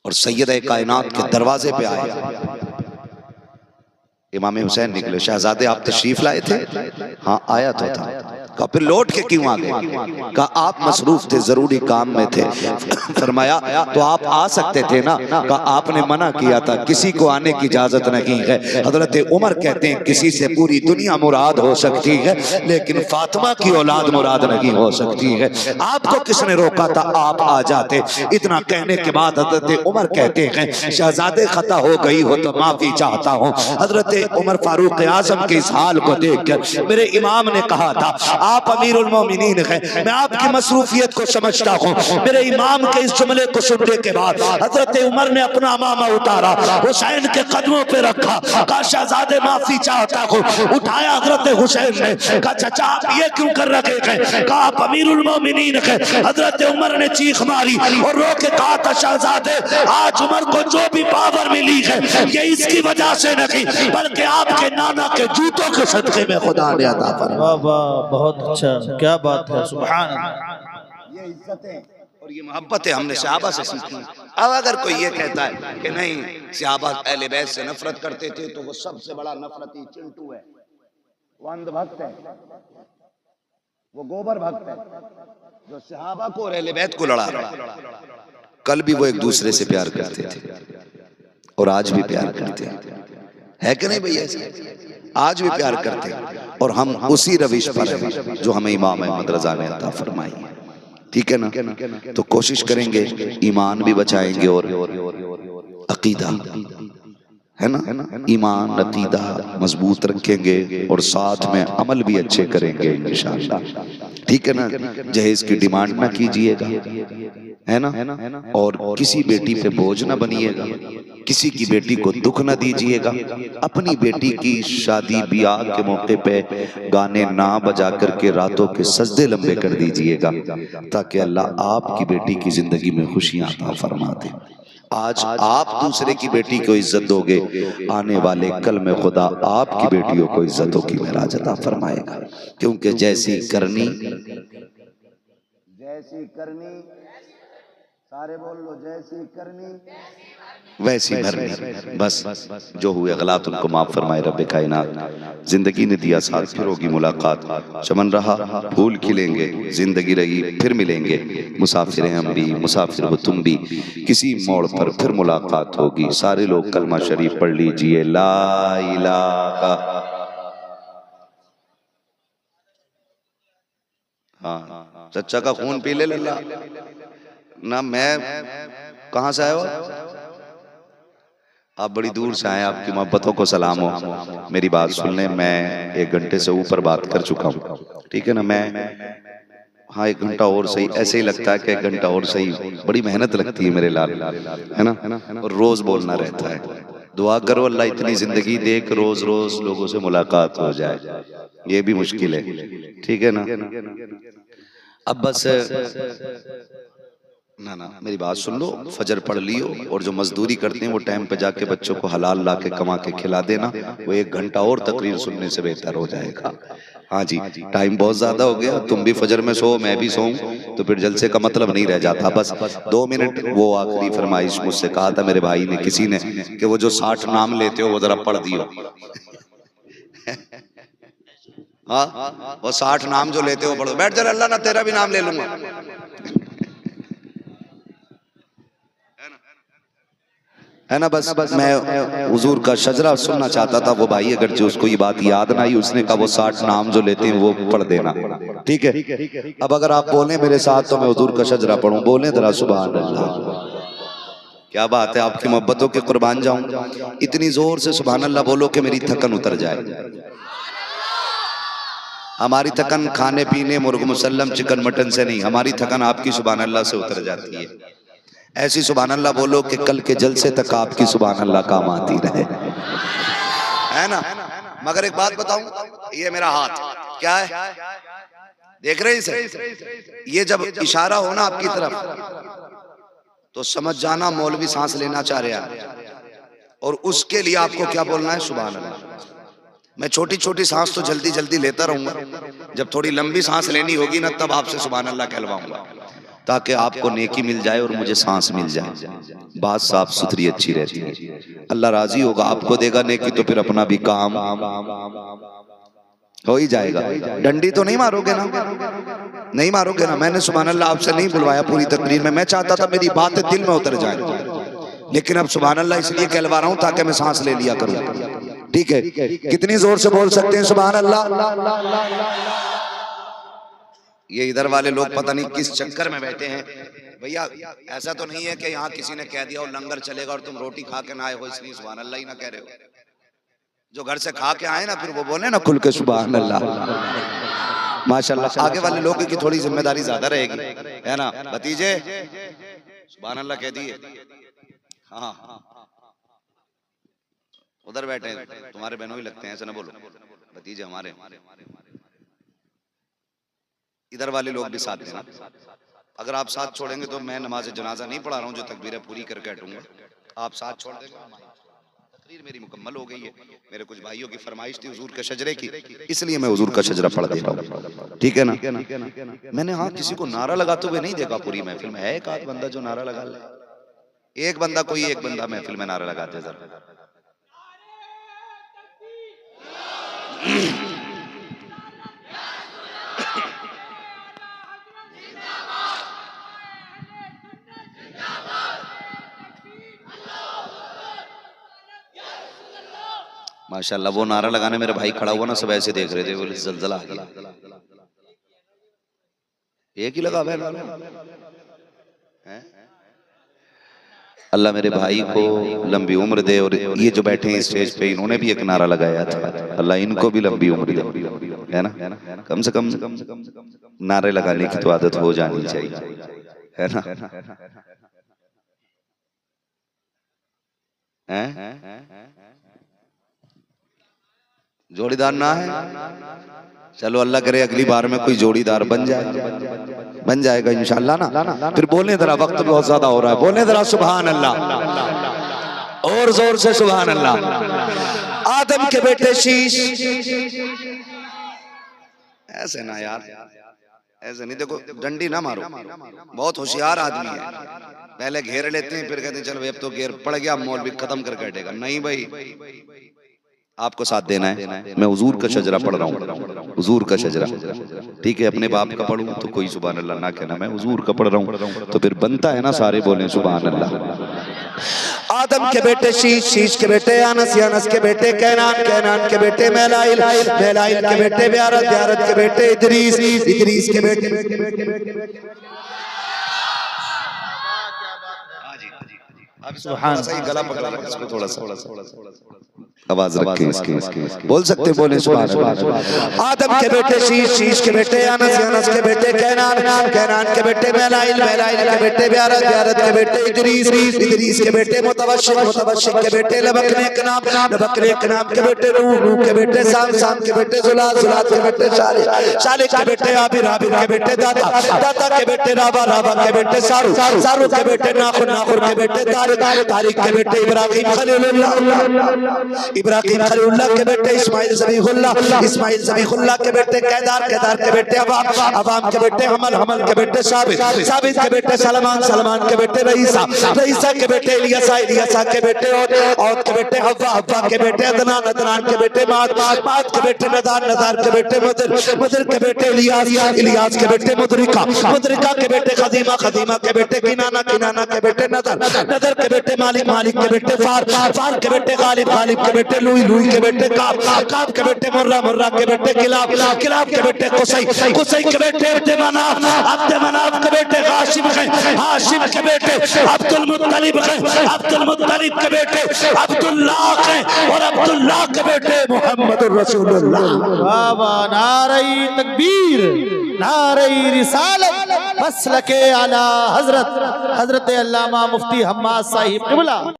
और सैयद कायनात के दरवाजे पे आए। इमाम हुसैन निकले। शहजादे आप तशरीफ लाए थे? हाँ आया तो था। कहा फिर लौट के क्यों आ गए? कहा आप मसरूफ थे, जरूरी काम में थे। फरमाया तो आप आ सकते थे ना? कहा आपने मना किया था, किसी को आने की इजाजत नहीं है। हजरत उमर कहते हैं किसी से पूरी दुनिया मुराद हो सकती है, लेकिन फातिमा की औलाद मुराद नहीं हो सकती है। आपको किसने रोका था? आप आ जाते। इतना कहने के बाद हजरत उमर कहते हैं शहजादे खता हो गई हो तो माफी चाहता हूँ। हजरत उमर फारूक आजम के इस हाल को देखकर मेरे इमाम ने कहा था आप अमीरुल मोमिनीन हैं, मैं आपकी मसरूफियत को समझता हूँ। मेरे इमाम के इस जुमले को सुनने के बाद हजरत उमर ने अपना अमामा उतारा, हुसैन के कदमों पे रखा, कहा शहजादे माफी चाहता हूँ। उठाया हजरत हुसैन ने, कहा चाचा आप ये क्यों कर रखे हैं? कहा आप अमीरुल मोमिनीन हैं। हजरत उमर ने चीख मारी और रो के कहा था शहजादे आज उमर को जो भी पावर मिली है ये इसकी वजह से नहीं, बल्कि आपके नाना के जूतों के सदके में खुदा ने अता फरमाया। वाह वाह, बहुत अच्छा, क्या बात है, सुभान अल्लाह। ये इज्जतें और ये मोहब्बतें हमने सहाबा से सीखी। अब अगर कोई ये कहता है कि नहीं सहाबा अहले बैत से नफरत करते थे, तो वो सबसे बड़ा नफरती चिंटू है, वो अंधभक्त है, वो गोबर भक्त है, जो सहाबा को और अहले बैत को लड़ा रहा है। कल भी वो एक दूसरे से प्यार करते थे और आज भी प्यार करते हैं, है कि नहीं भैया? आज भी प्यार करते हैं और हम उसी रविश पर हैं जो हमें इमाम अहमद रजा ने अता फरमाई है। ठीक है ना? तो कोशिश करेंगे ईमान भी बचाएंगे और अकीदा, है ना, ईमान अकीदा मजबूत रखेंगे और साथ में अमल भी अच्छे करेंगे इंशाअल्लाह। ठीक है ना? जहेज की डिमांड ना कीजिएगा, है ना, और किसी बेटी पे बोझ ना बनिएगा, किसी की बेटी को दुख ना दीजिएगा। अपनी बेटी की शादी ब्याह के मौके पे गाने ना बजा करके रातों के सजदे लंबे कर दीजिएगा, ताकि अल्लाह आपकी बेटी की जिंदगी में खुशियां अता फरमा दे। आज आप दूसरे की बेटी को इज्जत दोगे, आने वाले कल में खुदा आपकी बेटियों को इज्जतों की मेराज अता फरमाएगा। क्योंकि जैसी करनी सारे बोल लो, जैसी करनी वैसी भरनी। बस जो हुए गलत उनको माफ फरमाए रब्बे कायनात। जिंदगी ने दिया साथ, फिर होगी मुलाकात, चमन रहा फूल खिलेंगे, जिंदगी रही फिर मिलेंगे, मुसाफिर हैं हम भी मुसाफिर हो तुम भी, किसी मोड़ पर फिर मुलाकात होगी। सारे लोग कलमा शरीफ पढ़ लीजिए, ला इलाहा। हाँ चचा का खून पी ले लल्ला ना। मैं कहाँ से आए हो? आप बड़ी दूर से आए, आपकी मोहब्बतों को सलाम हो। मेरी बात सुन लें, मैं 1 घंटे से ऊपर बात कर चुका हूँ, ठीक है ना? मैं हाँ 1 घंटा और सही, ऐसे ही लगता है कि 1 घंटा और सही, बड़ी मेहनत लगती है मेरे लाल, है ना, और रोज बोलना रहता है। दुआ करो अल्लाह इतनी जिंदगी दे कि रोज रोज लोगों से मुलाकात हो जाए, ये भी मुश्किल है, ठीक है ना? अब बस ना मेरी बात सुन लो, फजर पढ़ लियो और जो मजदूरी करते हैं वो टाइम पे जाके बच्चों को हलाल ला के कमा के खिला देना। वो 1 घंटा और तकरीर सुनने से बेहतर हो जाएगा। हाँ जी, टाइम बहुत ज्यादा हो गया, तुम भी फजर में सो, मैं भी सोऊं, तो फिर जलसे का मतलब नहीं रह जाता। बस 2 मिनट वो आखिरी फरमाइश मुझसे कहा था मेरे भाई ने, किसी ने, कि वो जो 60 नाम लेते हो वो जरा पढ़ दियो। हाँ वो 60 नाम जो लेते हो पढ़ो। बैठ जरा, अल्लाह ना तेरा भी नाम ले लूंगा, है ना? बस मैं हुजूर का शजरा सुनना चाहता था। वो भाई अगर जो उसको ये बात याद ना आई, उसने कहा वो 60 नाम जो लेते हैं वो पढ़ देना, ठीक है? अब अगर आप बोले मेरे साथ तो मैं हुजूर का शजरा पढ़ूं, बोले जरा सुभान अल्लाह। क्या बात है, आपकी मोहब्बतों के कुर्बान जाऊं। इतनी जोर से सुभान अल्लाह बोलो कि मेरी थकन उतर जाए। हमारी थकन खाने पीने मुर्ग मुसल्लम चिकन मटन से नहीं, हमारी थकन आपकी सुभान अल्लाह से उतर जाती है। ऐसी सुभान अल्लाह बोलो कि कल के जलसे तक आपकी सुभान अल्लाह काम आती रहे, है ना? मगर एक बात बताऊं, ये मेरा हाथ क्या है? देख रहे हैं इसे? ये जब इशारा हो ना आपकी तरफ तो समझ जाना मौलवी सांस लेना चाह रहा है, और उसके लिए आपको क्या बोलना है? सुभान अल्लाह। मैं छोटी छोटी सांस तो जल्दी जल्दी लेता रहूंगा, जब थोड़ी लंबी सांस लेनी होगी ना तब आपसे सुभान अल्लाह कहलवाऊंगा, ताकि आपको नेकी मिल जाए और मुझे सांस मिल जाए। बात साफ सुथरी अच्छी रहती है, अल्लाह राजी होगा, आपको देगा नेकी तो फिर अपना भी काम हो ही जाएगा। डंडी तो नहीं मारोगे ना? नहीं मारोगे ना? मैंने सुभान अल्लाह आपसे नहीं बुलवाया पूरी तकरीर में, मैं चाहता था मेरी बातें दिल में उतर जाए, लेकिन अब सुभान अल्लाह इसलिए कहलवा रहा हूं ताकि मैं सांस ले लिया करूं। ठीक है, कितनी जोर से बोल सकते हैं सुभान अल्लाह? ये इधर वाले लोग पता नहीं किस चक्कर में बैठे हैं। भैया ऐसा तो नहीं है कि यहाँ किसी ने कह दिया और लंगर चलेगा और तुम रोटी खा के ना आए हो इसलिए सुभान अल्लाह ही ना कह रहे हो। जो घर से खा के आए ना फिर वो बोले ना खुल के सुभान अल्लाह। माशाल्लाह आगे वाले लोगों की थोड़ी जिम्मेदारी ज्यादा रहेगी, है ना भतीजे? सुभान अल्लाह कह दिए। हाँ उधर बैठे हैं, तुम्हारे बहनों ही लगते हैं, ऐसा ना बोलो, भतीजे हमारे। इधर वाले लोग भी साथ देना। अगर आप साथ छोड़ेंगे तो मैं नमाज जनाजा नहीं पढ़ा रहा हूँ, जो तकबीरें पूरी करके हटूंगा। आप साथ छोड़ देंगे, तकरीर मेरी मुकम्मल हो गई है। मेरे कुछ भाइयों की फरमाइश थी हुजूर के शजरे की, इसलिए मैं हुजूर का शजरा पढ़ दे रहा हूँ। ठीक है ना? मैंने हाँ किसी को नारा लगाते हुए नहीं देखा पूरी महफिल में। है एक आध बंदा जो नारा लगा ले, एक बंदा, कोई एक बंदा महफिल में नारा लगाते जरा। माशाल्लाह वो नारा लगाने मेरे भाई खड़ा हुआ ना, सब ऐसे देख रहे थे, बोले जलजला आ गया। एक ही लगा है। अल्लाह मेरे भाई को लंबी उम्र दे, और ये जो बैठे हैं स्टेज पे इन्होंने भी एक नारा लगाया था, अल्लाह इनको भी लंबी उम्र दे, है ना? कम से कम नारे लगाने की तो आदत हो जानी चाहिए, है ना? जोड़ीदार ना है? चलो अल्लाह करे अगली बार में कोई जोड़ीदार बन जाएगा इंशाअल्लाह ना। फिर बोलने जरा, वक्त बहुत ज्यादा हो रहा है, बोलने जरा सुभान अल्लाह, और जोर से सुभान अल्लाह। आदम के बेटे शीश, ऐसे ना यार, ऐसे नहीं। देखो डंडी ना मारो, बहुत होशियार आदमी है, पहले घेर लेते हैं फिर कहते हैं चल भाई अब तो घेर पड़ गया, मौलवी खत्म करके हटेगा। नहीं भाई, आपको साथ देना है। मैं हुजूर का शजरा पढ़ रहा हूँ, हुजूर का शजरा। ठीक है, अपने बाप का पढ़ूं तो कोई सुभान अल्लाह ना कहना, मैं हुजूर का पढ़ रहा हूँ तो फिर बनता है ना सारे बोले सुभान अल्लाह। आदम के बेटे शीश, शीश के बेटे अनस, अनस के बेटे कैनान, कैनान के बेटे मेलाइल, मेलाइल के बेटे ब्यारत, ब्यारत के बेटे इदरीस, इदरीस के बेटे सुभान। सही गला पकड़ा इसको, थोड़ा सा आवाज रखें इसकी, बोल सकते बोले सुभान अल्लाह। आदम के बेटे शीश, शीश के बेटे अनस, अनस के बेटे कैनान, कैनान के बेटे मेलाइल, मेलाइल के बेटे ब्यारत, ब्यारत के बेटे इदरीस, इदरीस के बेटे मुतवश्शिक, मुतवश्शिक के बेटे लबकने कनाब, लबकने कनाब के बेटे रूह, रूह के बेटे साम, साम के बेटे जुलाल, जुलाल के बेटे शालिक, शालिक के बेटे आबिर, आबिर के बेटे दाता, दाता के बेटे राबा, राबा के बेटे सारू, सारू के बेटे नाखुर, नाखुर के बेटे तारिक, तारिक के बेटे इब्राहिम खलीलुल्लाह, इब्राहिम खलीलुल्लाह के बेटे इस्माइल ज़बीहुल्लाह, इस्माइल ज़बीहुल्लाह के बेटे कैदार, कैदार के बेटे अवाम, अवाम के बेटे हमल, हमल के बेटे साबित, साबित के बेटे सलमान, सलमान के बेटे रईसा, रईसा के बेटे इलियासा, इलियासा के बेटे औद के बेटे हव्वा, हव्वा के बेटे अदनान, अदनान के बेटे माद, माद के बेटे नदार, नदार के बेटे मदर, मदर के बेटे इलियास, इलियास के बेटे मुदरिका, मुदरिका के बेटे खदीमा, खदीमा के बेटे किनाना, किनाना के बेटे नदर, नदर के बेटे मालिक, मालिक के बेटे फार, फार के बेटे गालिब, गालिब के बेटे लुई, लुई के बेटे काब, काब के बेटे मुर्रा, मुर्रा के बेटे किलाब, किलाब के बेटे कुसई, कुसई के बेटे अब्द मनाफ, अब्द मनाफ के बेटे हाशिम हैं, हाशिम के बेटे अब्दुल मुत्तलिब हैं, अब्दुल मुत्तलिब के बेटे अब्दुल्लाह हैं, और अब्दुल्लाह के बेटे मुहम्मदुर रसूलुल्लाह। बाबा नारे तकबीर, नारे रिसालत, मसलके आला हजरत, हजरत अल्लामा मुफ्ती हम्माद साहिब क़िबला।